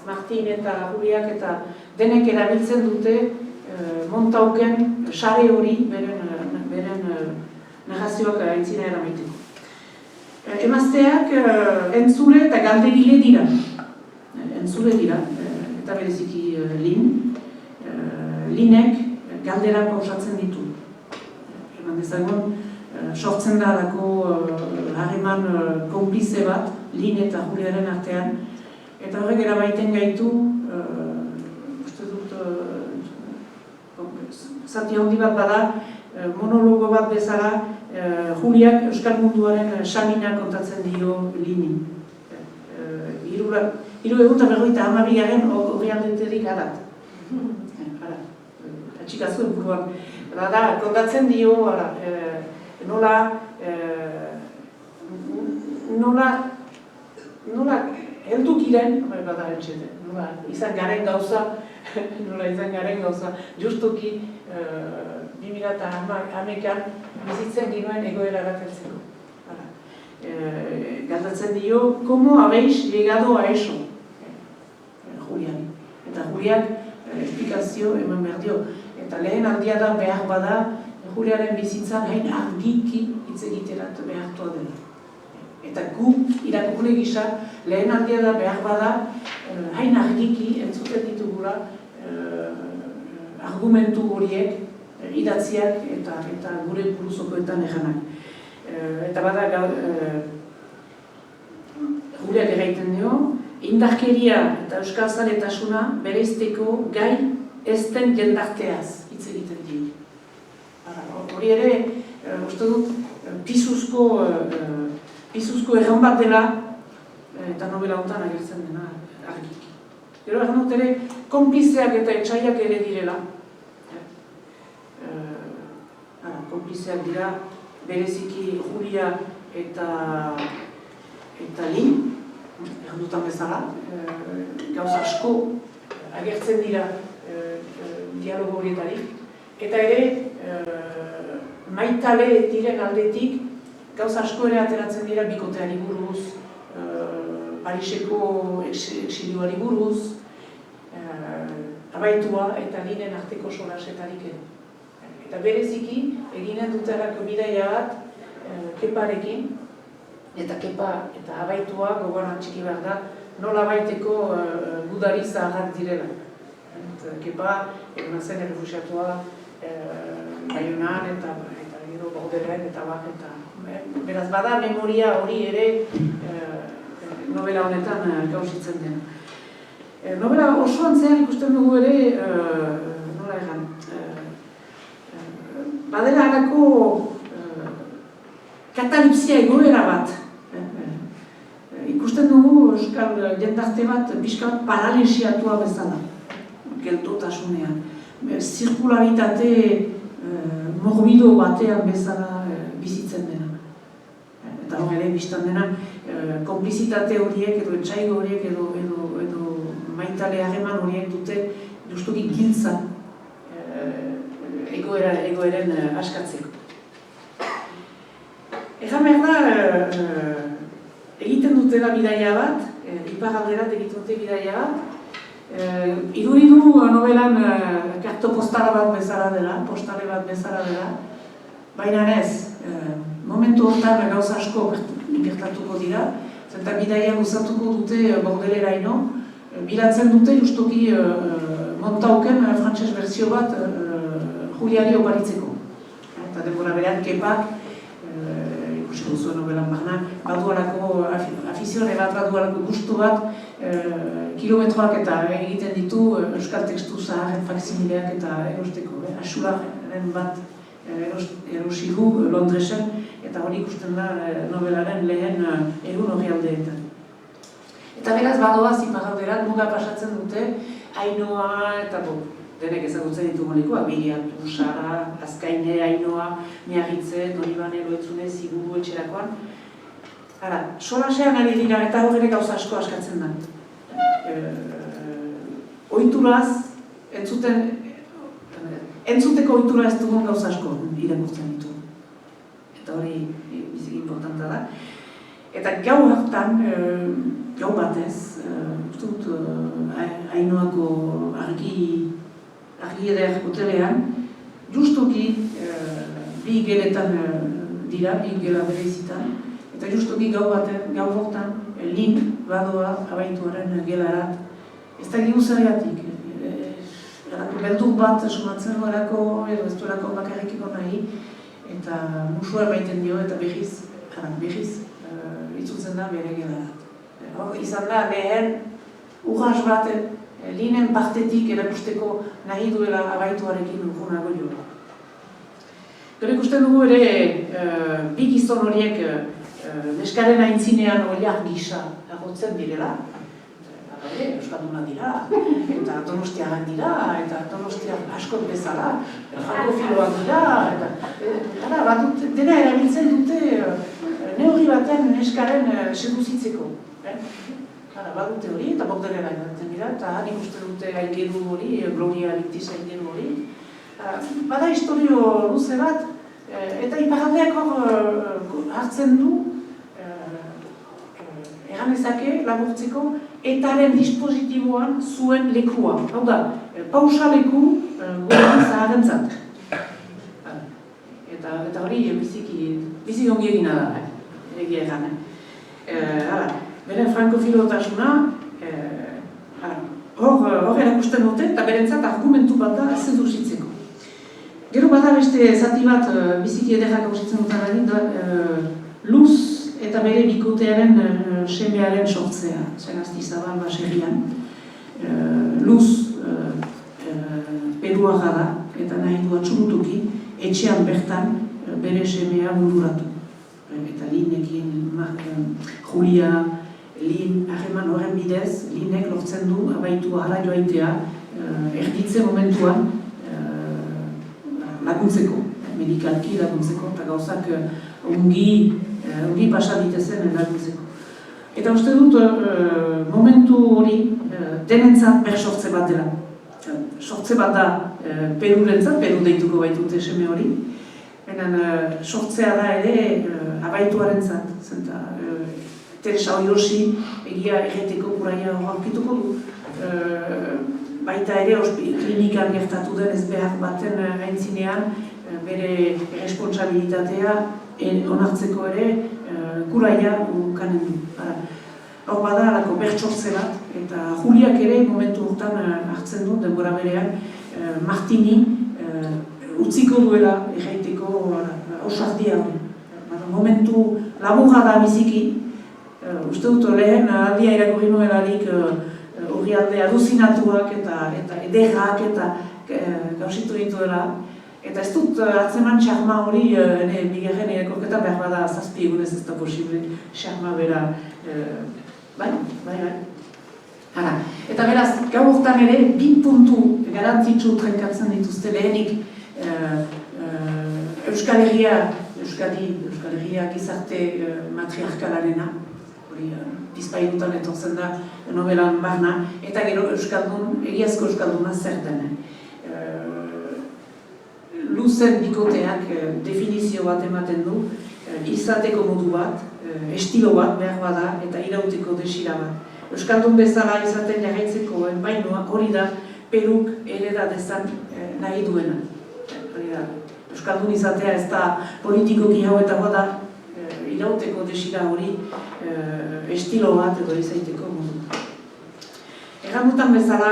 Martin eta Juliak eta denek erabiltzen dute Montauken sare hori beren narrazioak aintzina eramaiteko. Emazteak entzule eta galdegile dira. Entzule dira, eta bereziki Linek galderak osatzen ditu. Eman dezagun, sortzen da alako harreman konplize bat, Lin eta Juliaren artean, eta horrek erabaiten gaitu, uste dut, zati handi bat bada, monologo bat bezala, Juliak Euskal Munduaren samina kontatzen dio Lini. 352 orrialdeterik arat. Atxikazuen buruan. Kontatzen dio, nola heldu giren, bada entxete, nola izan garen gauza, justuki 2008an bizitzen ginoen egoera bat heltzeko. Galdatzen dio, como habéis llegado a eso? Juliani. Eta Juliak esplikazio eman behar dio. Eta lehen aldia da behar bada, Juliaren bizitzan hain argiki hitz egiterat behartua dela. Eta gu irakurle gisa, lehen aldia da behar bada, hain argiki entzuten ditugula argumentu horiek, idatziak eta gure buruzokoetan eganak. Eta bada Juliak erraiten dio, indarkeria eta euskaltzaletasuna bereizteko gai ez den jendarteaz hitz egiten dio. Hori ere, uste dut, pisuzko erran bat dela, eta novela honetan agertzen dena argiki. Gero erran dut ere, konplizeak eta etxaiak ere direla. Konplizeak dira, bereziki Julia eta Lin, erdutan bezala, gauza asko agertzen dira dialogo horietarik, eta ere maitale diren aldetik gauza asko ere ateratzen dira bikoteari buruz, Pariseko exilioari buruz, abaitua eta Linen arteko solasetarik ere. Eta bereziki, eginen dutelako bidaia bat Keparekin, eta Kepa eta abaitua gogoran txiki behar da, nola baiteko gudari zaharrak direla. Kepa, egun zen errefusiatua Baionan eta gero Bordelen eta bak eta... Beraz, bada memoria hori ere novela honetan gauzitzen dena. Novela osoan zehar ikusten dugu ere, nola egan, badela halako katalipsia egoera bat. Ikusten dugu euskal jendarte bat pixka paralisiatua bezala, geltotasunean. Zirkularitate morbido batean bezala bizitzen dena. Eta hor ere biztan dena, konplizitate horiek edo etxaigo horiek edo maitale harreman horiek dute justuki giltza egoeren askatzeko. Egan behar da, egiten dutela bidaia bat, iparalderat egiten dute bidaia bat, iduridu novelan kartopostala bat bezala dela, postale bat bezala dela, baina ez, momentu hortan gauza asko gertatuko dira, zenta bidaia gozatuko dute Bordeleraino, bilatzen dute justuki Montauken frantses berzio bat Juliari oparitzeko. Eta denbora berean Kepak, ikusi duzuen novelan barna, badualako afizione bat, badualako gustu bat, kilometroak eta egiten ditu euskal tekstu zaharen faksimileak eta erosteko. Asularen bat erosi du Londresen, eta hori ikusten da novelaren lehen egun hori aldeetan. Eta beraz badoaz iparalderat muga pasatzen dute, Ainoa eta denek ezagutzen ditugu lekuak, Biriatu, Sara, Azkaine, Ainoa, Miarritze, Donibane, Loetzune, Ziguru, etxerakoan. Solasean ari dira eta hor ere gauza asko askatzen da. Ohituraz, entzuteko ohitura ez dugun gauza asko irakurtzen ditu. Eta hori biziki importanta da. Eta gau hartan, gau batez, Ainoako argi eder hotelean, justuki bi geletan dira, bi gela berezitan, eta justuki gau hortan, lin badoa abaituaren gelarat. Ez da gigu zergatik, beldur bat sumatzen duelako, edo ez duelako bakarrikiko nahi, eta musua emaiten dio eta behiz itzultzen da bere gelarat. Izan da lehen urras bat linen partetik erakusteko nahi duela abaituarekin urgunago joa. Gero ikusten dugu ere bi gizon horiek neskaren aintzinean oliak gisa agotzen direla. Euskalduna dira, eta donostiarrak dira, eta donostiak askot bezala, frankofiloak dira, eta dena erabiltzen dute neurri baten neskaren seduzitzeko. Badute hori, eta bordelera erabiltzen dira, eta han ikusten dute aingeru hori, Gloria Litis aingeru hori. Bada historio luze bat, eta iparaldeak hor hartzen du, eganezake, laburtzeko, etaren dispositiboan zuen lekua. Hau da, pausa leku gure zaharentzat. Eta hori biziki ongi egina da, egia egan. Beren frankofilotasuna, hor erakusten dute, eta berentzat argumentu bat da seduzitzeko. Gero bada beste zati bat biziki ederrak hausitzen dutan luz eta bere bikotearen semearen sortzea, Sagasti Zabal baserrian. Luz peruarra da, eta nahi du atxurutuki, etxean bertan bere semea munduratu. Eta Linekin, Julia, Lin, harreman horren bidez, Linek lortzen du abaitua hala joaitea, erditze momentuan laguntzeko, medikalki laguntzeko, eta gauzak ongi pasa ditezen laguntzeko. Eta uste dut, momentu hori denentzat sortze bat dela. Sortze bat da Perurentzat, Peru deituko baitute seme hori, sortzea da ere abaituarentzat. Teresa Oirosi egia erreteko kuraia aurkituko du. Baita ere klinikan gertatu den ez behar baten aintzinean bere responsabilitatea onartzeko ere kuraia ukanen du. Hor bada alako bertsortze bat, eta Juliak ere momentu hortan hartzen du denbora berean Martini utziko duela erraiteko ausardia hori. Momentu laburra da biziki, uste dut lehen aldia irakurri nuelarik hori alde aluzinatuak eta ederrak eta gauzitu dituela. Eta ez dut atzeman xarma hori, bigarren irakurketa behar bada 7 egunez ez da posible xarma bera. Bai. Eta beraz, gau hortan ere, 2 puntu garantzitsu trenkatzen dituzte lehenik Euskal Herria, Euskal Herria gizarte matriarkalarena, hori Bizpahirutan etortzen da novelan barna, eta gero Euskaldun, egiazko Euskalduna zer den. Luzen bikoteak definizio bat ematen du, izateko modu bat, estilo bat behar bada eta irauteko desira bat. Euskaldun bezala izaten jarraitzeko bainoa hori da Peruk hereda dezan nahi duena. Euskaldun izatea ez da politikoki hauetakoa da irauteko desira hori estilo bat edo izaiteko modu. Errandutan bezala,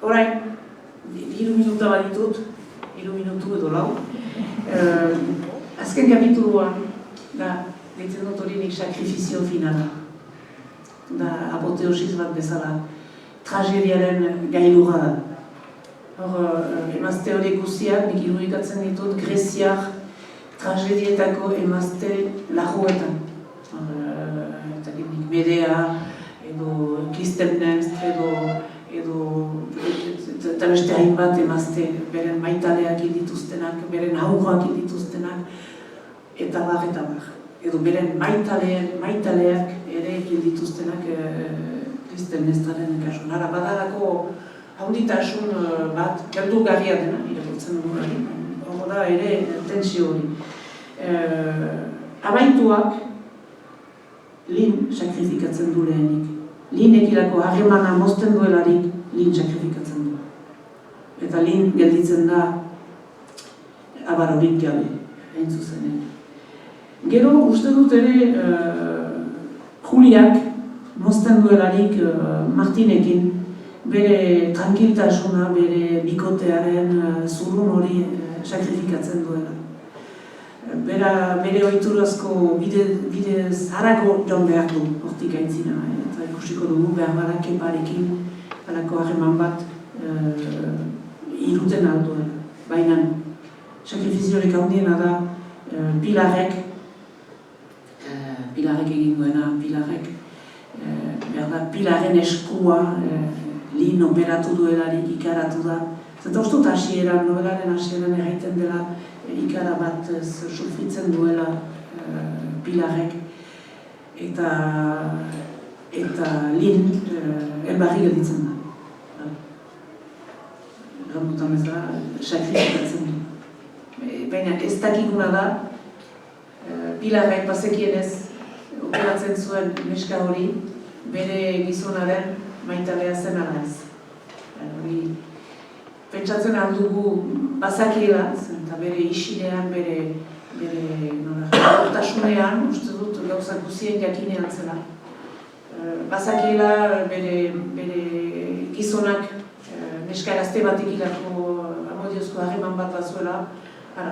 orain 3 minuta baditut, 3 minutu edo lau. Azken kapituluan, deitzen dut hori nik sakrifizio finala. Apoteosis bat bezala, tragediaren gailurra da. Emazte hori guziak, nik irudikatzen ditut, greziak tragedietako emazte lajoetan. Eta nik Medea, edo Clitemnestra, edo eta beste hainbat emazte, beren maitaleak dituztenak, beren haurrak dituztenak, eta bar. edo beren maitaleak ere egin dituztenak Kristen Nestaren kasuan. Hara, badarako haunditasun bat, gerdugarria dena, irakurtzen dugu hori, hor da ere tensio hori. Abaituak Lin sakrifikatzen du lehenik. Linekirako harremana mozten duelarik Lin sakrifikatzen du. Eta Lin gelditzen da abarorik gabe, hain zuzenean. Gero uste dut ere Juliak mozten duelarik Martinekin bere tranquiltasuna, bere bikotearen zurrun hori sakrifikatzen duela. Bere ohiturazko bide harago joan behar du hortik aintzina. Eta ikusiko dugu behar bada Keparekin halako harreman bat iruten alduela. Baina sakrifiziorik handiena da Pilarrek egin duena, Pilaren eskua Lin operatu duelarik ikaratu da. Zeta uste dut hasieran, nobelaren hasieran erraiten dela ikara bat sufritzen duela Pilarrek eta Lin elbarri gelditzen da. Rambutan ez da, sakrifikatzen du. Baina ez dakikuna da, Pilarrek bazekienez operatzen zuen neska hori, bere gizonaren maitalea zen ala ez. Pentsatzen aldugu bazakiela, eta bere isilean, bere hortasunean, uste dut gauzak guzien jakinean zela. Bazakiela bere gizonak neska erazte batek ilako amodiozko harreman bat bazuela,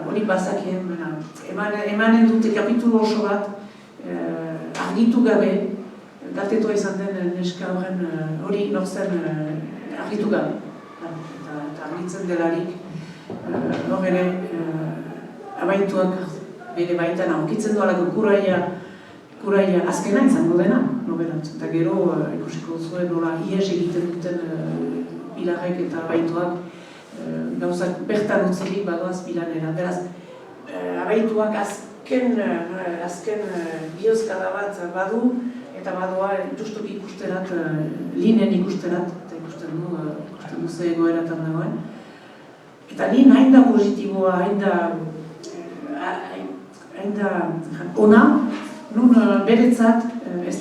hori bazakien, emanen dute kapitulu oso bat, argitu gabe, galtetua izan den neska horren hori norzen argitu gabe. Eta argitzen delarik, hor ere abaituak bere baitan aurkitzen dualako kuraia azkena izango dena, noberat. Eta gero ikusiko zuen nola ies egiten duten Pilarrek eta abaituak gauzak bertan utzirik badoaz Milanera. Beraz, abaituak azken biozkada bat badu, eta badoa justuki ikusterat, Linen ikusterat, eta ikusten du ze egoeratan dagoen. Eta Lin hain da positiboa, hain da ona, nun beretzat ez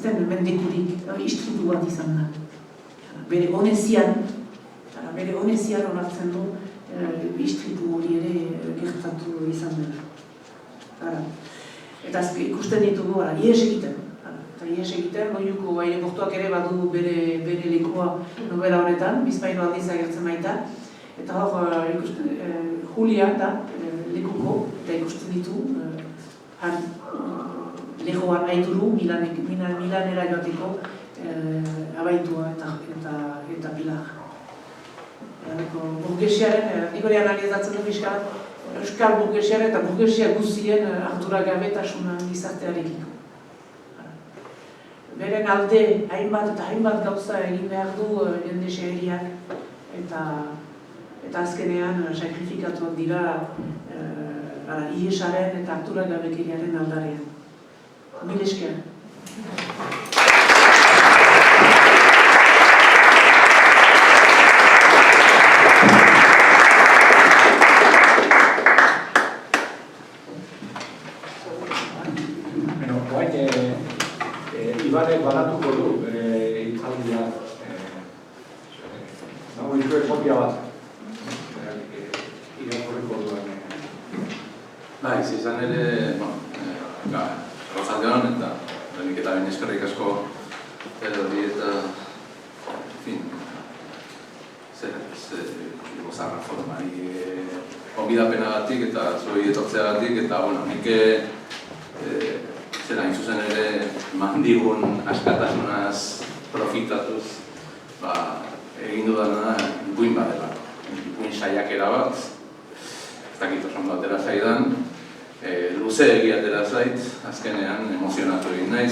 den mendekurik istripu bat izan da. Bere honezian onartzen du istripu hori ere gertatu izan dela. Eta ikusten ditugu, ies egiten. Eta ies egiten, loiuko aireportuak ere badu bere lekua novela honetan, bizpaino aldiz agertzen baita. Eta hor, Julia da lekuko, eta ikusten ditu, legoan haituru, Milanera joateko abaitua eta Pilar. Burgesiaren, nikori analizatzen du pixka, Euskal burgesiaren eta burgesia guztien arduragabetasuna gizartearekiko. Beren alde hainbat gauza egin behar du jende xeheriak eta azkenean sakrifikatuak dira iesaren eta arduragabekeriaren aldarean. Mil esker. Ibanek banatuko du bere hitzaldia, nago dituen kopia bat, irakurriko duen. Izan ere, arrazalde honen eta lehenik eta bain eskerrik asko hori eta, gozarra formari onbidapenagatik eta zuei etortzeagatik eta, nik zera hain zuzen ere mandigun askatasunaz profitatuz egin dudana guin badela, guin saiakera bat, ez dakit oso batera zaidan, luze egiatera zait, azkenean emozionatu egin nahi,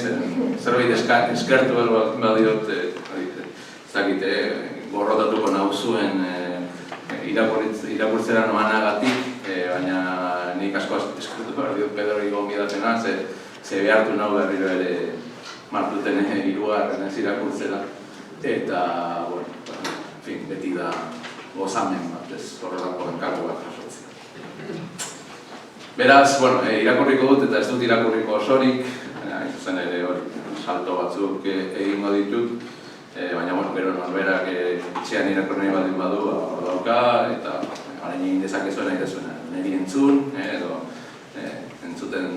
zerbait eskertu behar badiot, ez dakit, gorrotatuko nauzuen irakurtzera noanagatik, baina nik asko eskertu eskertu behar diot Pedrori gonbidatena, ze behartu nahu berriro ere Martuten hirugarren ez irakurtzera. Eta, bueno, en fin, beti da gozamen bat, ez horrelako enkargo bat jasotzea. Beraz, bueno, irakurriko dut eta ez dut irakurriko osorik, zuzen ere salto batzuk egingo ditut, baina, bueno, gero norberak etxean irakurri baldin badu hor dauka, eta orain egin dezakezuena nahi dezuena, niri entzun, edo entzuten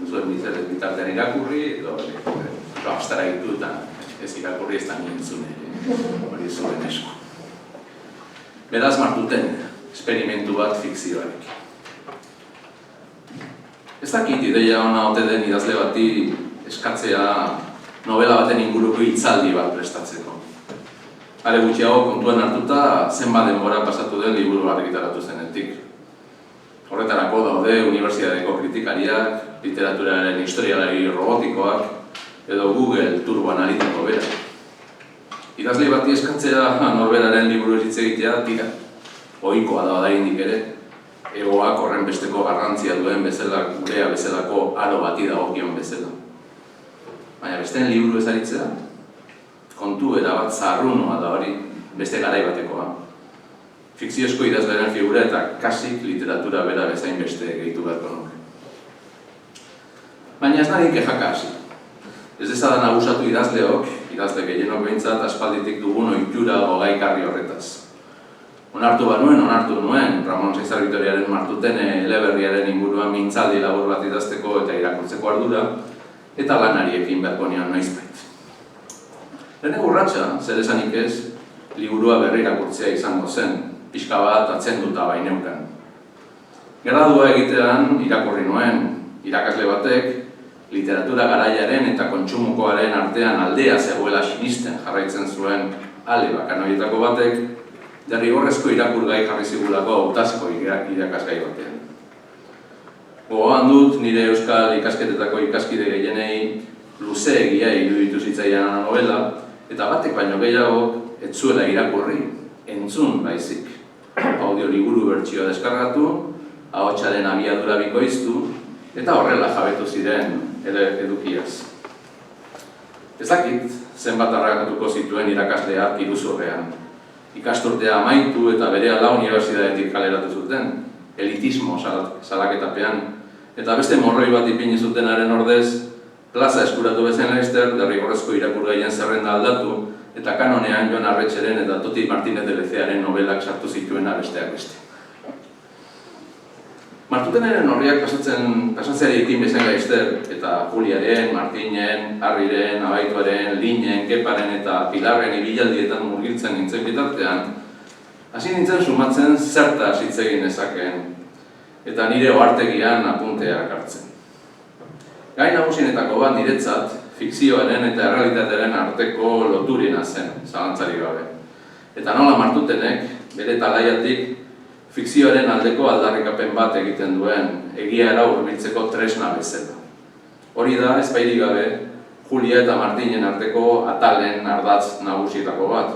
zuen bitartean irakurri, edo abstara gitu eta ez irakurri ez da nire entzun hori zuen esku. Beraz, Martuten, esperimentu bat fikzioarekin. Ez dakit ideia ona ote den idazle bati eskatzea novela baten inguruko hitzaldi bat prestatzeko. Are gutxiago kontuan hartuta zenbat denbora pasatu den liburu argitaratu zenetik. Horretarako daude unibertsitateko kritikariak, literaturaren historialari robotikoak edo Google turbo analitiko bera. Idazle bati eskatzea norberaren liburu hitz egitea tira. Ohikoa da oraindik ere. Egoak horren besteko garrantzia duen bezala, gurea bezalako aro bati dagokion bezala. Baina besteen liburu ez aritzea, kontu erabat zarrunoa da hori, beste garai batekoa. Fikziozko idazlearen figura eta kasik literatura bera bezain beste gehitu beharko nuke. Baina ez nahi kexaka hasi. Ez dezadan abusatu idazleok, idazle gehienok behintzat aspalditik dugun ohitura gogaikarri horretaz. Onartu nuen, Ramon Saizar Vitoriaren Martuten eleberriaren inguruan mintzaldi labur bat idazteko eta irakurtzeko ardura, eta lanari ekin beharko nion noizbait. Lehenengo urratsa, zer esanik ez, liburua berri irakurtzea izango zen, pixka bat atzenduta baineukan. Gradua egitean irakurri nuen, irakasle batek, literatura garaiaren eta kontsumukoaren artean aldea zegoela sinisten jarraitzen zuen ale bakanoietako batek, derrigorrezko irakurgai jarri zigulako hautazko irakasgai batean. Gogoan dut nire euskal ikasketetako ikaskide gehienei luzeegia iruditu zitzaidan novela, eta batek baino gehiago ez zuela irakurri, entzun baizik. Audioliburu bertsioa deskargatu, ahotsaren abiadura bikoiztu, eta horrela jabetu ziren edukiaz. Ez dakit zenbat arrakatuko zituen irakasleak iruzurrean. Ikasturtea amaitu eta berehala unibertsitatetik kaleratu zuten, elitismo salaketapean, eta beste morroi bat ipini zutenaren ordez, plaza eskuratu bezen laizter, derrigorrezko irakurgaien zerrenda aldatu, eta kanonean Jon Arretxeren eta Toti Martínez de Lezearen nobelak sartu zituena besteak beste. Martutenaren horriak pasatzeari ekin bezen laizter, eta Juliaren, Martinen, Harriren, Abaituaren, Linen, Keparen eta Pilarren ibilaldietan murgiltzen nintzen bitartean, hasi nintzen sumatzen zerta hitz egin nezakeen, eta nire ohartegian apunteak hartzen. Gai nagusienetako bat niretzat, fikzioaren eta errealitatearen arteko loturena zen, zalantzari gabe. Eta nola Martutenek, bere talaiatik, fikzioaren aldeko aldarrikapen bat egiten duen, egiara hurbiltzeko tresna bezala. Hori da, ezbairik gabe, Julia eta Martinen arteko atalen ardatz nagusietako bat.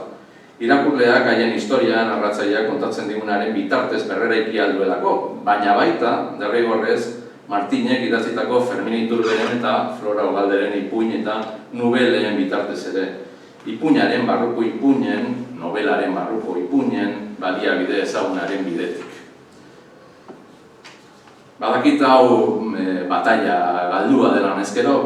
Irakurleak haien historian narratzaileak kontatzen digunaren bitartez berreraiki alduelako, baina baita, derrigorrez, Martinek idatzitako Fermin Iturberen eta Flora Ugalderen ipuin eta nubeleen bitartez ere. Ipuinaren barruko ipuinen, nobelaren barruko ipuinen, baliabide ezagunaren bidetik. Badakit hau batalla galdua dela nezkero,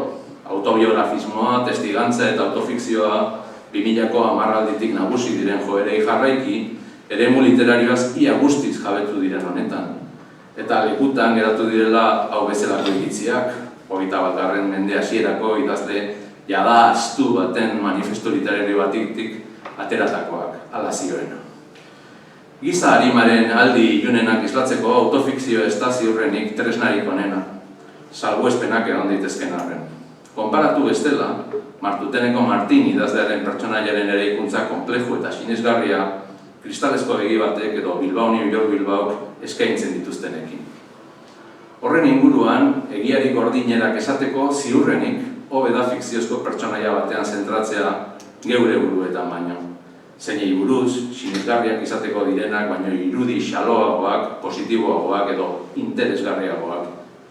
autobiografismoa, testigantza eta autofikzioa 2000ko hamarralditik nagusi diren joerei jarraiki, eremu literarioaz ia guztiz jabetu diren honetan. Eta lekutan geratu direla hau bezalako iritziak, 21. mende hasierako idazle jada astu baten manifesto literario batik ateratakoak, ala zioena. Giza arimaren aldi ilunenak islatzeko autofikzio ez da ziurrenik tresnarik onena, salbuespenak egon daitezken arren. Konparatu bestela, Martuteneko Martin idazlearen pertsonaiaren eraikuntza konpleju eta sinesgarria, kristalezko begi batek edo Bilbao New York Bilbaok eskaintzen dituztenekin. Horren inguruan, egiari gordinerak esateko ziurrenik, hobe da fikziozko pertsonaia batean zentratzea geure buruetan baino. Zeinei buruz, sinesgarriak izateko direnak, baino irudi xaloagoak, positiboagoak edo interesgarriagoak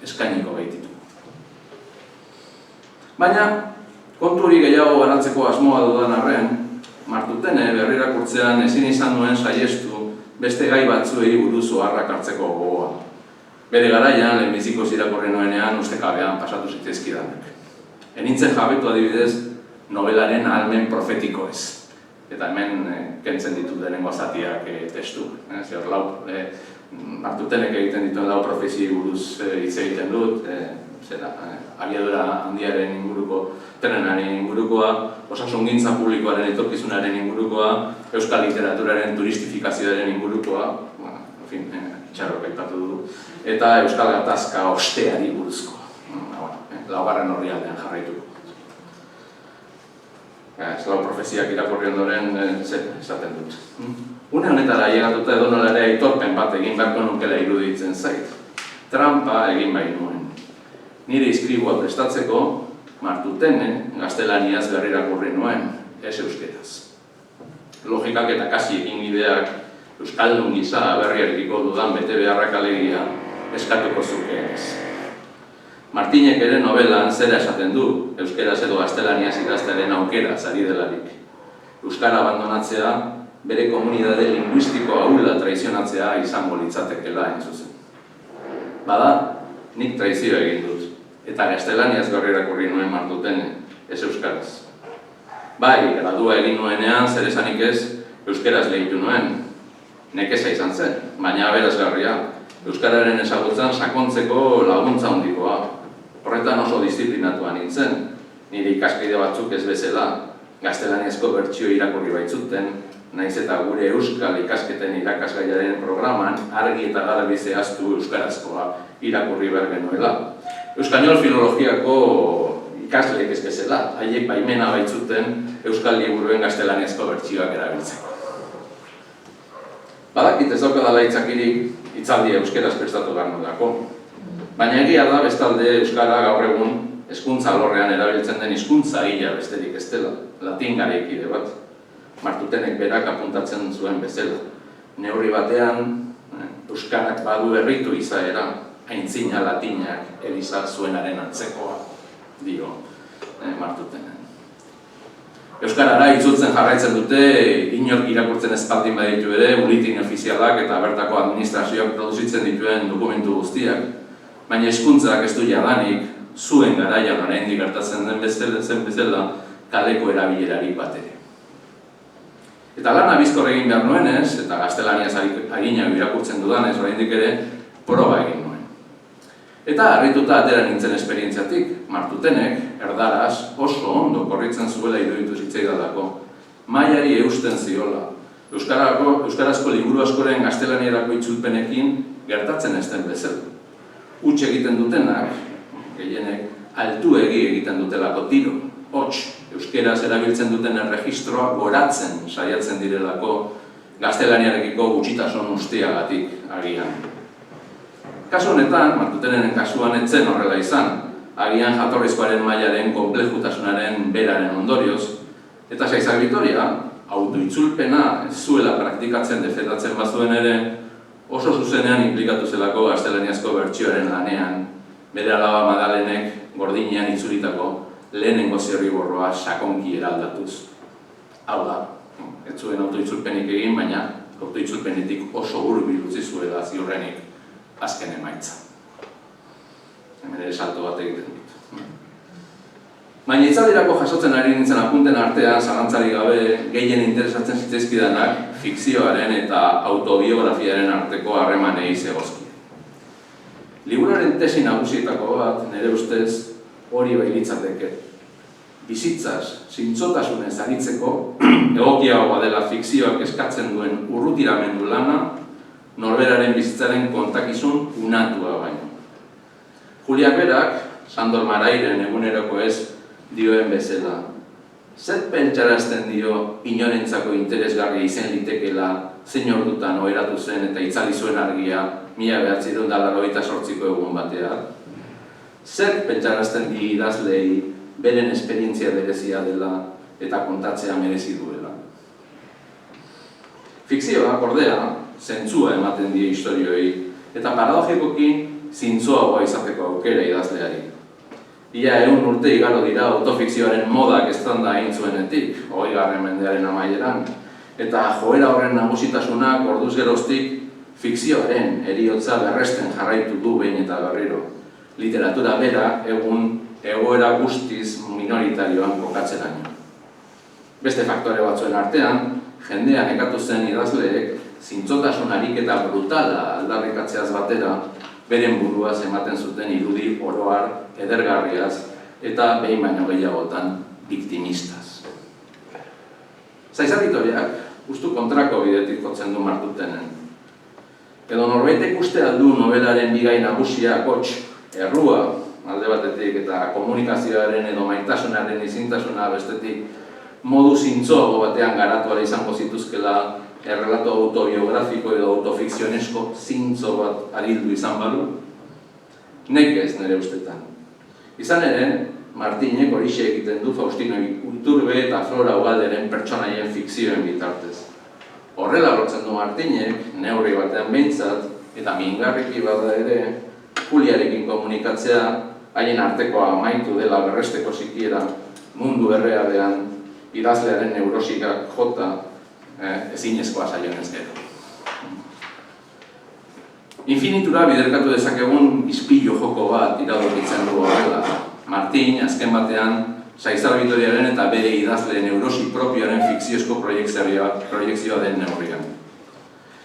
eskainiko baititu. Baina, kontu hori gehiago garatzeko asmoa dudan arren, Martutene berrirakurtzean ezin izan nuen saiestu beste gai batzuei buruz oharrak hartzeko gogoa. Bere garaian, lehenbiziko irakurri nuenean ustekabean pasatu zitzaizkidanak. Enintzen jabetu adibidez novelaren ahalmen profetikoez. Eta hemen kentzen ditut lehenengo zatiak testu. Martutenek egiten dituen lau profeziei buruz hitz egiten dut, abiadura handiaren inguruko, trenaren ingurukoa, osasungintza publikoaren etorkizunaren ingurukoa, euskal literaturaren turistifikazioaren ingurukoa, itxarrok aipatu du, eta euskal gatazka osteari buruzkoa. Laugarren orrialdean jarraituko. Lau profeziak irakurri ondoren esaten dut. Une honetara ailegatuta edonola ere aitorpen bat egin beharko nukela iruditzen zait. Trampa egin bai nuen. Nire izkribua prestatzeko, Martutene gaztelaniaz berrirakurri nuen, ez euskeraz. Logikak eta kasi egin bideak euskaldun gisa berriarekiko dudan bete beharrak alegia eskatuko zukeenez. Martinek ere novelan zera esaten du, euskeraz edo gaztelaniaz idaztearen aukera zari delarik. Euskara abandonatzea, bere komunidade linguistiko ahula traizionatzea izango litzatekela zuzen. Bada, nik traizio egin dut, eta gaztelaniaz berrirakurri nuen Martutene, ez euskaraz. Bai, gradua egin nuenean, zer esanik ez, euskeraz lehitu nuen. Nekeza izan zen, baina aberasgarria. Euskararen ezagutzan sakontzeko laguntza handikoa. Horretan oso disiplinatua nintzen, nire ikaskide batzuk ez bezala, gaztelaniazko bertsio irakurri baitzuten, naiz eta gure euskal ikasketen irakasgaiaren programan argi eta garbi zehaztu euskarazkoa irakurri behar genuela. Euskaniol filologiako ikasleek ez bezala, haiek baimena baitzuten euskal liburuen gaztelaniazko bertsioak erabiltzeko. Badakit ez daukadala hitzakirik hitzaldi euskeraz prestatu behar nolako. Baina egia da bestalde euskara gaur egun hezkuntza alorrean erabiltzen den hizkuntza hila besterik ez dela, latin garaikide bat. Martutenek berak apuntatzen zuen bezala. Neurri batean, euskarak badu berritu izaera, aintzina latinak eliza zuenaren antzekoa, dio Martutenen. Euskarara itzultzen jarraitzen dute, inork irakurtzen espaldin baditu ere, buletin ofizialak eta bertako administrazioak produzitzen dituen dokumentu guztiak, baina hizkuntzak ez du jadanik, zuen garaian oraindik gertatzen den bezala, kaleko erabilerarik bat ere. Eta lana bizkor egin behar nuenez, eta gaztelaniaz hagina irakurtzen dudanez, oraindik ere, proba egin nuen. Eta harrituta atera nintzen esperientziatik, Martutenek, erdaraz, oso ondo korritzen zuela iruditu zitzaidalako, mailari eusten ziola. Euskarazko liburu askoren gaztelaniarako itzulpenekin gertatzen ez den bezala. Huts egiten dutenak, gehienek, altuegi egiten dutelako tiro, hots, euskeraz erabiltzen duten erregistroa goratzen saiatzen direlako gaztelaniarekiko gutxitasun ustiagatik agian. Kasu honetan, Martutenenen kasuan etzen horrela izan, agian jatorrizkoaren mailaren konplejutasunaren beraren ondorioz, eta Saizar Vitoria, autoitzulpena ez zuela praktikatzen defendatzen bazuen ere, oso zuzenean inplikatu zelako gaztelaniazko bertsioaren lanean, bere alaba Madalenek gordinean itzulitako lehenengo zirriborroa sakonki eraldatuz. Hau da, ez zuen autoitzulpenik egin, baina autoitzulpenetik oso hurbil utzi zuela ziurrenik azken emaitza. Hemen ere salto bat egiten dut. Baina hitzaldirako jasotzen ari nintzen apunten artean, zalantzarik gabe, gehien interesatzen zitzaizkidanak fikzioaren eta autobiografiaren arteko harremanei zegozki. Liburuaren tesi nagusietako bat, nire ustez, hori bailitzateke. Bizitzaz, zintzotasunez aritzeko, egokiagoa dela fikzioak eskatzen duen urrutiramendu lana, norberaren bizitzaren kontakizun unatua baino. Juliak berak, Sandor Marairen eguneroko ez dioen bezala. Zer pentsarazten dio inorentzako interesgarria izen litekela zein ordutan oheratu zen eta itzali zuen argia 1998ko egun batean? Zer pentsarazten di idazlei beren esperientzia berezia dela eta kontatzea merezi duela? Fikzioak ordea, zentzua ematen die istorioei, eta paradojikoki zintzoagoa izateko aukera idazleari. Ia 100 urte igaro dira autofikzioaren modak eztanda egin zuenetik, 20. mendearen amaieran, eta joera horren nagusitasunak orduz geroztik fikzioaren heriotza berresten jarraitu du behin eta berriro. Literatura bera egun egoera guztiz minoritarioan kokatzeraino. Beste faktore batzuen artean, jendean nekatu zen idazleek zintzotasun ariketa brutala aldarrikatzeaz batera, beren buruaz ematen zuten irudi oroar edergarriaz eta behin baino gehiagotan biktimistaz. Zaiza Bitoriak ustu kontrako bidetik jotzen du Martutenen. Edo norbaitek uste aldu nobelaren bigai nagusia hots, errua alde batetik eta komunikazioaren edo maitasunaren izintasuna bestetik modu zintzoago batean garatu ala izango zituzkela errelato autobiografiko edo autofikzionesko zintzo bat arildu izan balu? Nekez nire ustetan. Izan ere, Martinek horixe egiten du Faustino Iturbe eta Flora Ugalderen pertsonaien fikzioen bitartez. Horrela lortzen du Martinek, neurri batean behintzat, eta mingarriki bada ere, Juliarekin komunikatzea, haien artekoa amaitu dela berresteko sikiera, mundu errealean, idazlearen neurosikak jota, ezinezkoa saionez gero. Infinitura biderkatu dezakegun ispilu joko bat iradokitzen du horrela. Martin, azken batean, Saizar Bitoriaren eta bere idazle neurosi propioaren fikziozko proiekzioa den neurrian.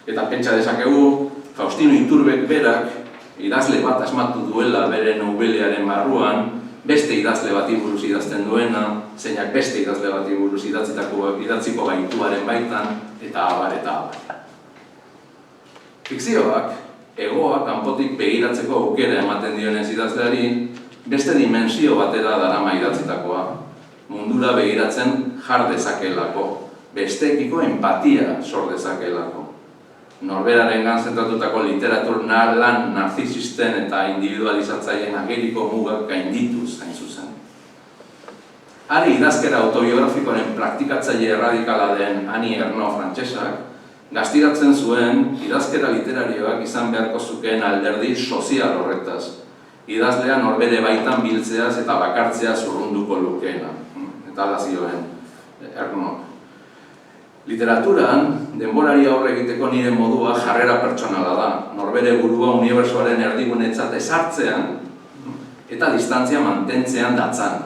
Eta pentsa dezakegu, Faustino Iturbek berak, idazle bat asmatu duela bere nobelearen barruan, beste idazle bati buruz idazten duena, zeinak beste idazle bati buruz idatziko gaituaren baitan, eta abar eta abar. Fikzioak, egoa kanpotik begiratzeko aukera ematen dionez idazleari, beste dimensio batera darama idatzitakoa, mundura begiratzen jar dezakelako, besteekiko empatia sor dezakelako. Norberarengan zentratutako literatur lan narzisisten eta individualizatzaileen ageriko mugak gaindituz hain zuzen. Ari idazkera autobiografikoaren praktikatzaile erradikala den Annie Ernaux frantsesak, gaztiratzen zuen idazkera literarioak izan beharko zukeen alderdi sozial horretaz, idazlea norbere baitan biltzeaz eta bakartzea zurrunduko lukeena. Eta ala zioen Ernaux. Literaturan, denborari aurre egiteko nire modua jarrera pertsonala da, norbere burua unibertsoaren erdigunetzat ezartzean eta distantzia mantentzean datzan.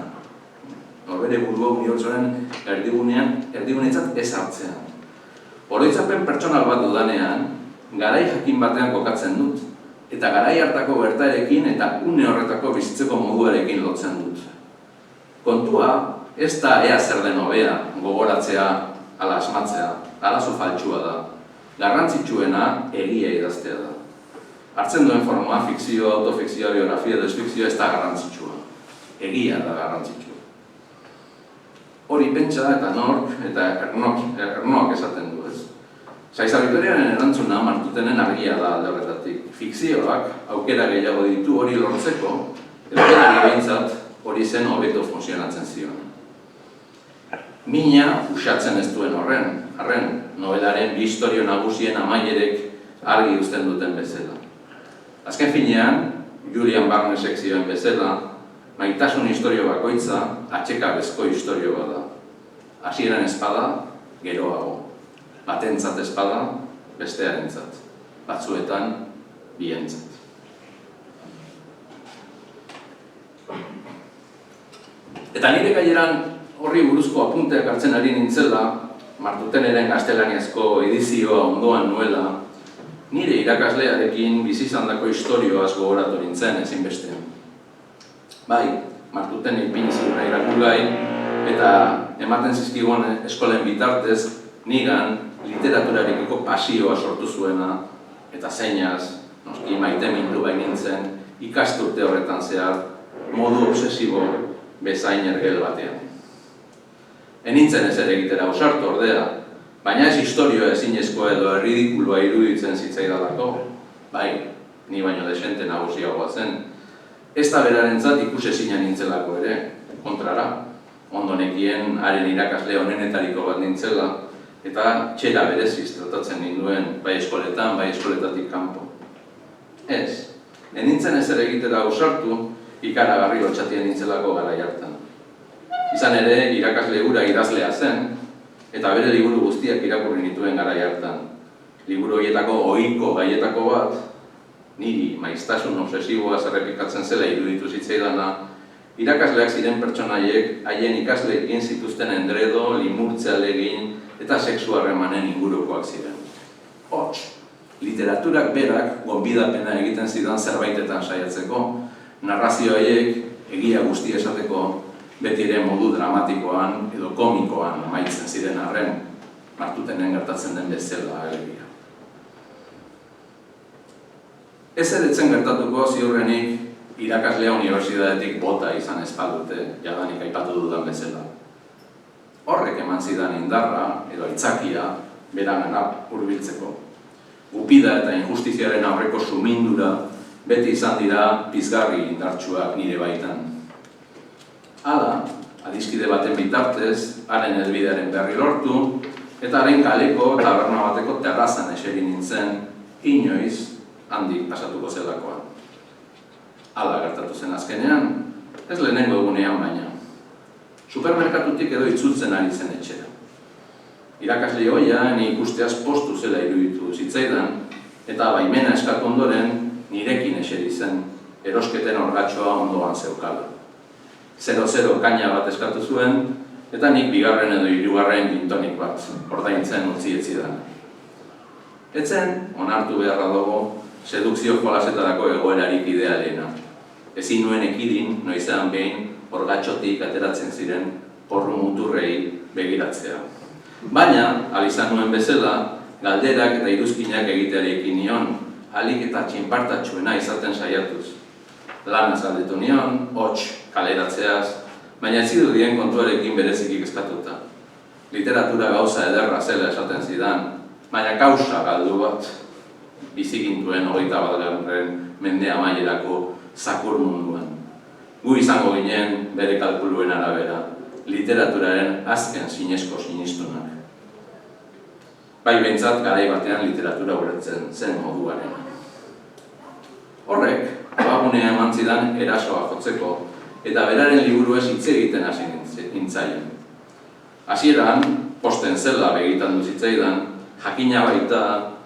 Norbere burua unibertsoaren erdigunetzat ezartzean. Oroitzapen pertsonal bat dudanean, garai jakin batean kokatzen dut, eta garai hartako bertarekin eta une horretako bizitzeko moduarekin lotzen dut. Kontua, ez da ea zer den hobea, gogoratzea, ala asmatzea, arazo faltsua da. Garrantzitsuena egia idaztea da. Hartzen duen forma, fikzio, autofikzioa, biografia, desfikzioa ez da garrantzitsua. Egia da garrantzitsua. Hori pentsa eta nork eta Ernauxk esaten du ez. Saizar Bitoriaren erantzuna Martutenen argia da alde horretatik. Fikzioak aukera gehiago ditu hori lortzeko, edo behintzat hori zen hobeto funtzionatzen zion. Mina usatzen ez duen arren, nobelaren bi historio nagusien amaierek argi uzten duten bezala. Azken finean, Julian Barnesek zioen bezala, maitasun historio bakoitza atxekabezko historio bada. Hasieran espada, geroago. Batentzat espada, bestearentzat. Batzuetan, bientzat. Eta nire gaieran horri buruzko apunteak hartzen ari nintzela, Martuteneren gaztelaniazko edizioa ondoan nuela, nire irakaslearekin bizi izandako istorioaz gogoratu nintzen ezinbestean. Bai, Martuten ipini ziurra irakurgai, eta ematen zizkigun eskolen bitartez, nigan literaturarekiko pasioa sortu zuena, eta zeinaz, noski maite mindu bainintzen, ikasturte horretan zehar, modu obsesibo bezain ergel batean. Enintzen ez ere egitera ausartu ordea, baina ez historioa ezinezkoa edo erridikulua iruditzen zitzaidalako, bai, ni baino desente nagusiagoa zen. Ez da berarentzat ikusezina nintzelako ere, kontrara, ondo nekien haren irakasle honenetariko bat nintzela, eta txera bereziz tratatzen ninduen, bai eskoletatik kanpo. Ez, enintzen ezer egitera ausartu, ikaragarri lotxatien nintzelako garai hartan. Izan ere, irakasle hura idazlea zen, eta bere liburu guztiak irakurri nituen garai hartan. Liburu horietako ohiko gaietako bat, niri maiztasun obsesiboa errepikatzen zela iruditu zitzaidana, irakasleak ziren pertsonaiek haien ikasleekin zituzten endredo, limurtze ahalegin eta sexu harremanen ingurukoak ziren. Hots, literaturak berak gonbidapena egiten zidan zerbaitetan saiatzeko, narrazio haiek egia guzti esateko beti ere modu dramatikoan edo komikoan amaitzen ziren arren, Martutenen gertatzen den bezala alegia. Ez eretzen gertatuko ziurrenik irakaslea unibertsitatetik bota izan espaldute, jadanik aipatu dudan bezala. Horrek eman zidan indarra edo aitzakia beragana hurbiltzeko. Gupida eta injustiziaren aurreko sumindura beti izan dira pizgarri indartsuak nire baitan. Hala, adiskide baten bitartez, haren helbidearen berri lortu, eta haren kaleko taberna bateko terrazan eseri nintzen, inoiz handik pasatuko zelakoan. Hala gertatu zen azkenean, ez lehenengo egunean baina. Supermerkatutik edo itzultzen ari zen etxera. Irakasle ohia ni ikusteaz postu zela iruditu zitzaidan, eta baimena eskatu ondoren nirekin eseri zen, erosketen orgatxoa ondoan zeukala. 0-0 kaina bat eskatu zuen, eta nik bigarren edo hirugarren gintonik bat ordaintzen utzi etzidan. Etzen, onartu beharra dugu, sedukzio jolasetarako egoerarik idealena. Ezin nuen ekidin, noizean behin, orgatxotik ateratzen ziren porru muturrei begiratzea. Baina, alizan nuen bezala, galderak eta iruzkinak egitearekin nion, alik eta txinpartatxuena izaten saiatuz. Lan azaldetu nion, hots, kaleratzeaz, baina ez zirudien kontuarekin berezikik eskatuta. Literatura gauza ederra zela esaten zidan, baina kausa galdu bat, bizikintuen 21. mende amaierako zakur munduan. Gu izango ginen bere kalkuluen arabera, literaturaren azken sinesko sinistunak. Bai behintzat garai batean literatura ulertzen zen moduaren. Horrek, abagunea eman zidan erasoa jotzeko, eta beraren liburuez hitz egiten hasi nintzaien. Hasieran, posten zela begitan du zitzaidan, jakina baita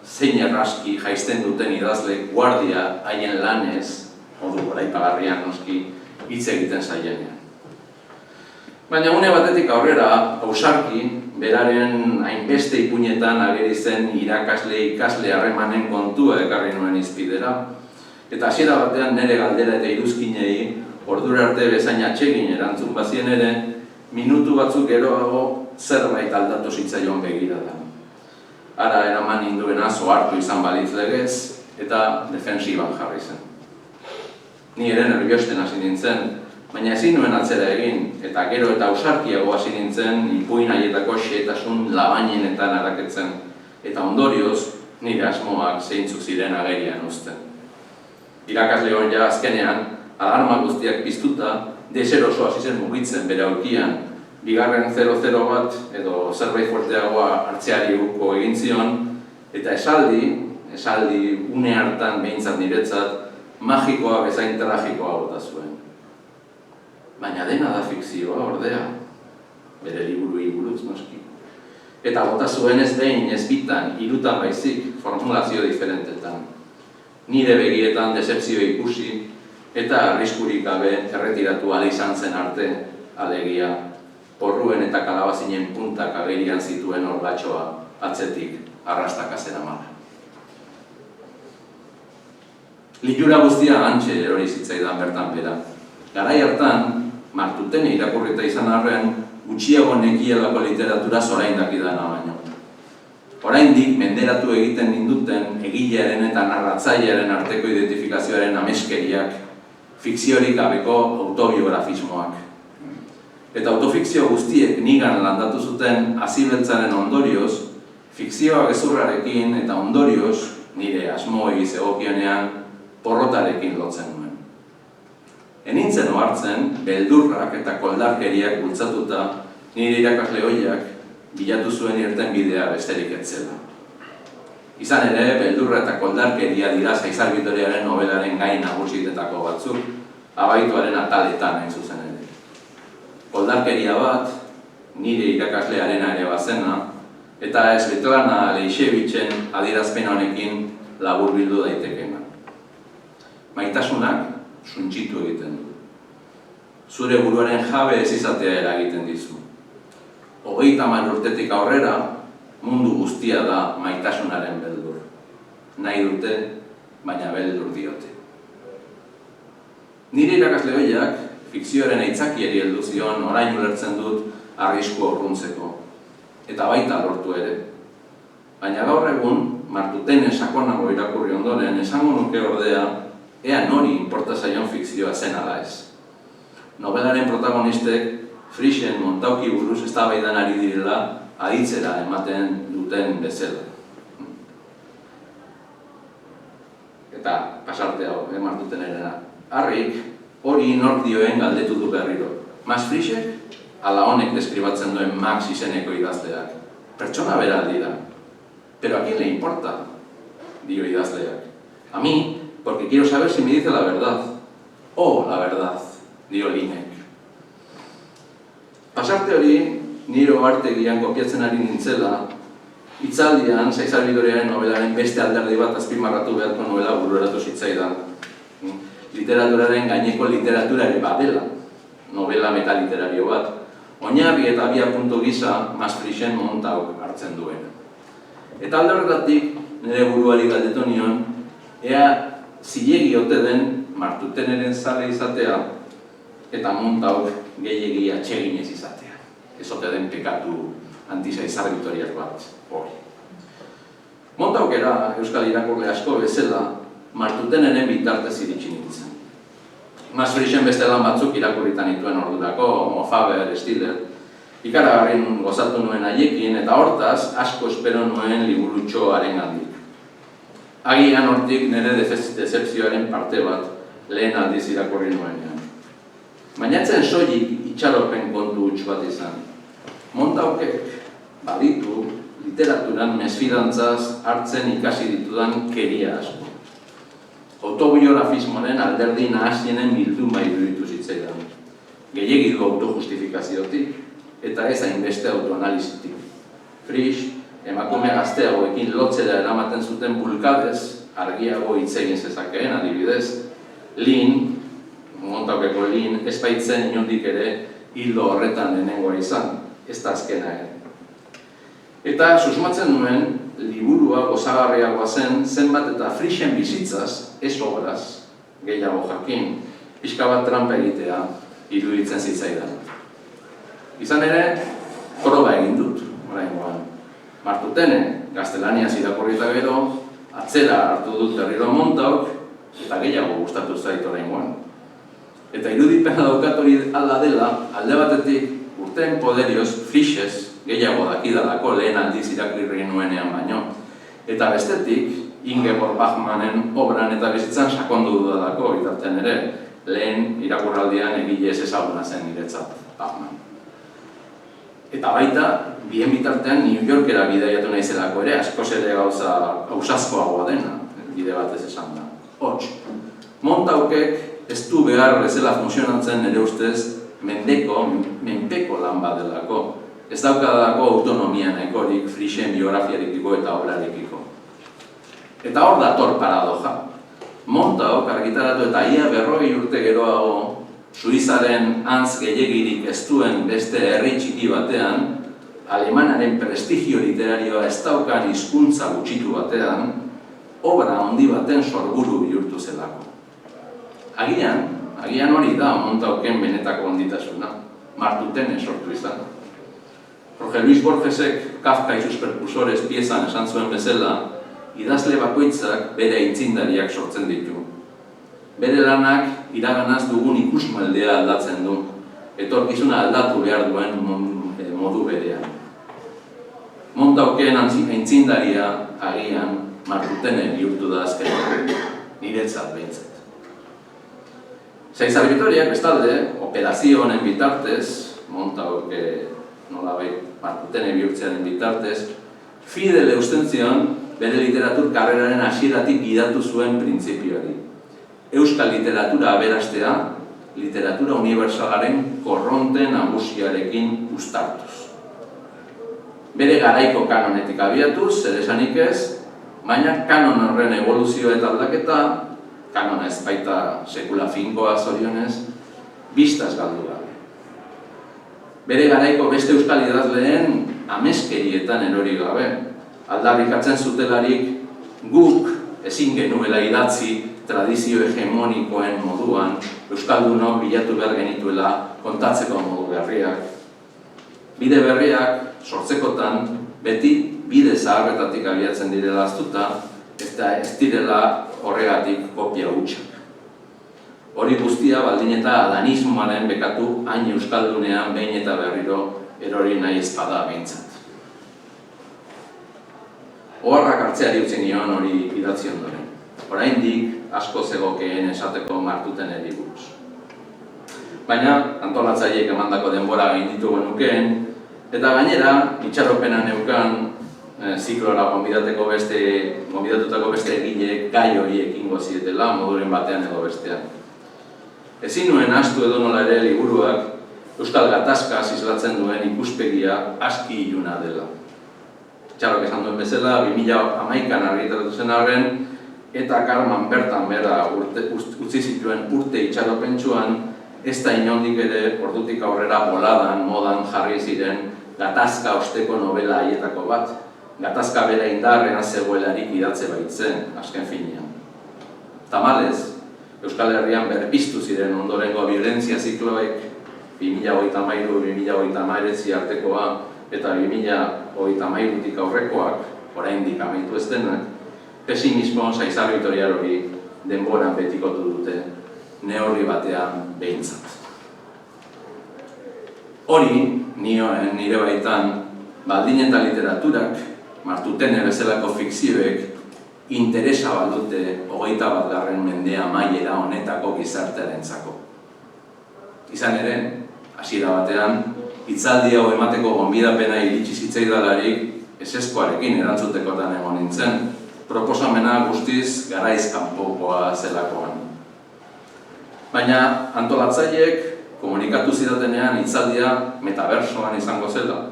zein erraski jaisten duten idazle guardia haien lanez, modu goraipagarrian noski, hitz egiten zaienean. Baina une batetik aurrera, ausarki, beraren hainbeste ipuinetan ageri zen irakasle-ikasle harremanen kontua ekarri nuen izpidera, eta hasiera batean nire galdera eta iruzkinei ordura arte bezain atsegin erantzun bazien ere, minutu batzuk geroago zerbait aldatu zitzaion begirada. Ara eraman ninduena zohartu izan balitz legez eta defensiban jarri zen. Ni ere nerviosten hasi nintzen, baina ezin nuen atzera egin, eta gero eta ausarkiago hasi nintzen ipuin haietako xehetasun labainenetan araketzen, eta ondorioz nire asmoak zeintzuk ziren agerian uzten. Irakasle ja azkenean, alarma guztiak piztuta, deseroso hasi zen mugitzen bere aurkian, bigarren 0-0 bat edo zerbait fuerteagoa hartzeari uko egin zion, eta esaldi une hartan behintzat niretzat, magikoa bezain tragikoa bota zuen. Baina dena da fikzioa ordea, bere liburuei buruz noski. Eta bota zuen ez behin, ez bitan, hirutan baizik, formulazio diferentetan. Nire begietan decepzio ikusi, eta arriskurik gabe erretiratu ala izan zen arte, alegia, porruen eta kalabazinen puntak agerian zituen orgatxoa atzetik arrastaka zeramala. Lilura guztia hantxe erori zitzaidan bertan bera. Garai hartan, Martutene irakurrita izan arren, gutxiago nekielako literatura zorain dakidana baino. Oraindik menderatu egiten ninduten egilearen eta narratzailearen arteko identifikazioaren ameskeriak, fikziorik gabeko autobiografismoak. Eta autofikzio guztiek nigan landatu zuten azibeltzaren ondorioz, fikzioa gezurrarekin eta ondorioz nire asmoei zegokionean porrotarekin lotzen nuen. Enintzen ohartzen, beldurrak eta koldarkeriak bultzatuta nire irakasle ohiak bilatu zuen irten bidea besterik etzela. Izan ere, beldurra eta koldarkeria dira Zaizar Bitoriaren nobelaren gai nagusietako batzuk, abaituaren ataletan hain zuzen ere. Koldarkeria bat, nire irakaslearena ere bazena, eta Svetlana Aleixevitzen adierazpen honekin laburbildu daitekena. Maitasunak suntsitu egiten du. Zure buruaren jabe ez izatea eragiten dizu. 30 urtetik aurrera, mundu guztia da maitasunaren beldur. Nahi dute, baina beldur diote. Nire irakasle hoiak, fikzioaren aitzakiari heldu zion orain ulertzen dut arrisku urruntzeko. Eta baita lortu ere. Baina gaur egun, Martutenen sakonago irakurri ondoren, esango nuke ordea, ea nori inporta zaion fikzioa zen ala ez. Nobelaren protagonistek Frischen Montauki buruz eztabaidan ari direla aditzera ematen duten bezala. Eta pasarte hau, Martutenerena. Harrik, hori nork dioen galdetu du berriro. Max Frischek, ala honek deskribatzen duen Max izeneko idazleak. Pertsona bera dira. Pero a quién le importa, dio idazleak. A mí, porque quiero saber si me dice la verdad. Oh, la verdad, dio Linek. Pasarte hori, nire ohartegian kopiatzen ari nintzela, hitzaldian, Zaizar Bitoriaren nobelaren beste alderdi bat azpimarratu beharko nobela bururatu zitzaidan. Literaturaren gaineko literatura ere badela, novela metaliterari bat, oinarri eta abiapuntu gisa Max Frischen Montauk hartzen duena. Eta alde horretatik, nire buruari galdetu nion, ea zilegi ote den Martuteneren zale izatea, eta Montauk gehiegi atseginez izatea. Ez ote den pekatu anti-Zaizar Bitoriak bat hori. Montaukera, euskal irakurle asko bezala, Martuteneren bitartez iritsi nintzen. Max Frischen beste lan batzuk irakurritan dituen ordurako, Mofaber, Stiller, ikaragarrin gozatu nuen haiekin eta hortaz asko espero nuen liburutxoaren gandik. Agian hortik nire decepzioaren parte bat lehen aldiz irakurri nuenean. Baina etzen soilik itxaropen kontu huts bat izan. Montaukek baditu literaturan mesfidantzaz hartzen ikasi ditudan keria asko. Autobiografismoaren alderdi nahasienen bilduma iruditu zitzaidan. Gehiegi du autojustifikaziotik eta ez hainbeste autoanalizitik. Frisch, emakume gazteagoekin lotzera eramaten zuten bulkadez, argiago hitz egin zezakeen adibidez, Lin, Montaukeko Lin, ez baitzen inondik ere hildo horretan lehenengoa izan, ez da azkena ere. Eta susmatzen nuen, liburua gozagarriagoa zenbat eta Frischen bizitzaz, ez obraz, gehiago jakin, pixka bat trampa egitea iruditzen zitzaidan. Izan ere, proba egin dut, oraingoan. Martutene, gaztelaniaz irakurri eta gero, atzera hartu dut berriro Montauk, eta gehiago gustatu zait oraingoan. Eta irudipena daukat hori alda dela, alde batetik, urteen poderioz, Frischez, gehiago dakidalako lehen aldiz irakurri nuenean baino. Eta bestetik, Ingeborg Bachmannen obran eta bizitzan sakondu dudalako bitartean ere, lehen irakurraldian egile ez ezaguna zen niretzat Bachmann. Eta baita, bien bitartean New Yorkera bidaiatu naizelako ere, askoz ere gauza ausazkoagoa dena, bide batez esan da. Hots, Montaukek ez du behar bezala funtzionatzen nire ustez menpeko lan badelako. Ez daukadalako autonomia nahikorik Frischen biografiarekiko eta obrarekiko. Eta hor dator paradoja. Montauk argitaratu eta ia 40 urte geroago, Suizaren antz gehiegirik ez duen beste herri txiki batean, Alemanaren prestigio literarioa ez daukan hizkuntza gutxitu batean, obra handi baten sorburu bihurtu zelako. Agian hori da Montauken benetako handitasuna, Martutene sortu izan. Jorge Luis Borgesek Kafka y sus percursores piezan esan zuen bezala, idazle bakoitzak bere aitzindariak sortzen ditu. Bere lanak iraganaz dugun ikusmoldea aldatzen du, etorkizuna aldatu behar duen modu berean. Montauken aitzindaria agian Martutene bihurtu da azkenean, niretzat behintzat. Zaizar Bitoriak bestalde, operazio honen bitartez, Montauk nolabait Martutene bihurtzearen bitartez, fidel eusten zion bere literatur karreraren hasieratik gidatu zuen printzipioari. Euskal literatura aberastea, literatura unibertsalaren korronte nagusiarekin uztartuz. Bere garaiko kanonetik abiatuz, zer esanik ez, baina kanon horren evoluzio eta aldaketa, kanona ez baita sekula finkoa zorionez, bistaz galdu gabe. Bere garaiko beste euskal idazleen ameskerietan erori gabe, aldarrikatzen zutelarik guk ezin genuela idatzi tradizio hegemonikoen moduan, euskaldunok bilatu behar genituela kontatzeko modu berriak. Bide berriak sortzekotan beti bide zaharretatik abiatzen direla aztuta, eta ez direla horregatik kopia hutsak. Hori guztia baldin eta adanismoaren bekatu hain euskaldunean behin eta berriro erori nahi ezpada behintzat. Oharrak hartzeari utzi nion hori idatzi ondoren. Oraindik asko zegokeen esateko Martuteneri buruz. Baina antolatzaileek emandako denbora gainditu genukeen, eta gainera itxaropena neukan ziklora gonbidatutako beste egileek gai hori ekingo zietela moduren batean edo bestean. Ezin nuen ahaztu edonola ere liburuak euskal gatazkaz islatzen duen ikuspegia aski iluna dela. Txarok esan duen bezala, 2011an argitaratu zen arren, eta Karman bertan bera utzi zituen urte itxaropentsuan, ez da inondik ere ordutik aurrera boladan, modan jarri ziren gatazka osteko novela haietako bat, gatazka bera indarrean zegoelarik idatze baitzen, azken finean. Tamalez, Euskal Herrian berpiztu ziren ondorengo violentzia zikloek 2033-2039 artekoa eta 2033tik aurrekoak, oraindik amaitu ez denak, pesimismo saizar vitorial hori denboran betikotu dute, neurri batean behintzat. Hori, nire baitan, baldin eta literaturak, Martutene bezalako fikzioek, interesa baldute 21. mendea amaiera honetako gizartearentzako. Izan ere, hasiera batean, hitzaldi hau emateko gonbidapena iritsi zitzaidalarik ezezkoarekin erantzutekotan egon nintzen, proposamena guztiz garaiz kanpokoa zelakoan. Baina antolatzaileek komunikatu zidatenean hitzaldia metabersoan izango zela.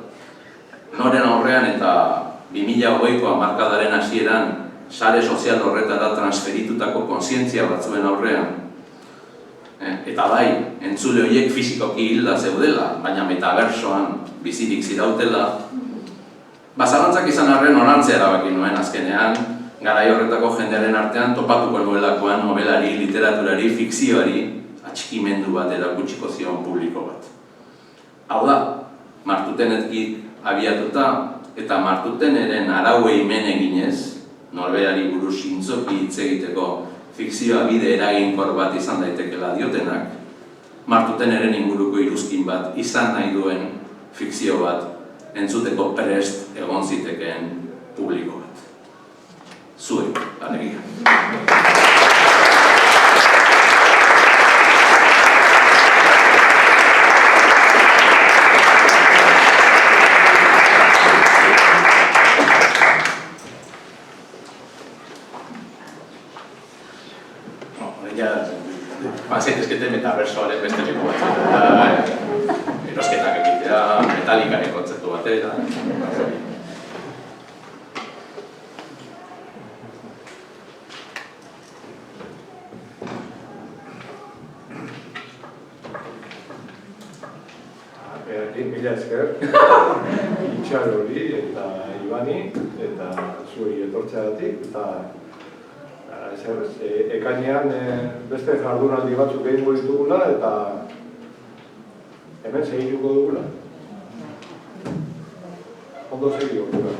Noren aurrean eta 2020ko hamarkadaren hasieran sare sozial horretara transferitutako kontzientzia batzuen aurrean. Eta bai, entzule horiek fisikoki hilda zeudela, baina metabersoan bizirik zirautela. Zalantzak izan arren onartzea erabaki nuen azkenean, garai horretako jendearen artean topatuko nuelakoan nobelari, literaturari, fikzioari atxikimendu bat erakutsiko zion publiko bat. Hau da, Martutenetik abiatuta eta Martuteneren arauei men eginez, norberari buruz zintzoki hitz egiteko fikzioa bide eraginkor bat izan daitekela diotenak, Martuteneren inguruko iruzkin bat izan nahi duen fikzio bat entzuteko prest egon zitekeen publiko bat. Zuek, alegia. Zaitezkete metabersoaren beste leku bat. Erosketak egitea, metalikaren kontzeptu batera. Mila esker, Itxarori eta Ibani eta zuei etortzeagatik eta ekainean beste jardunaldi batzuk egingo ditugula eta hemen segituko dugula. Ondo segituko dugula.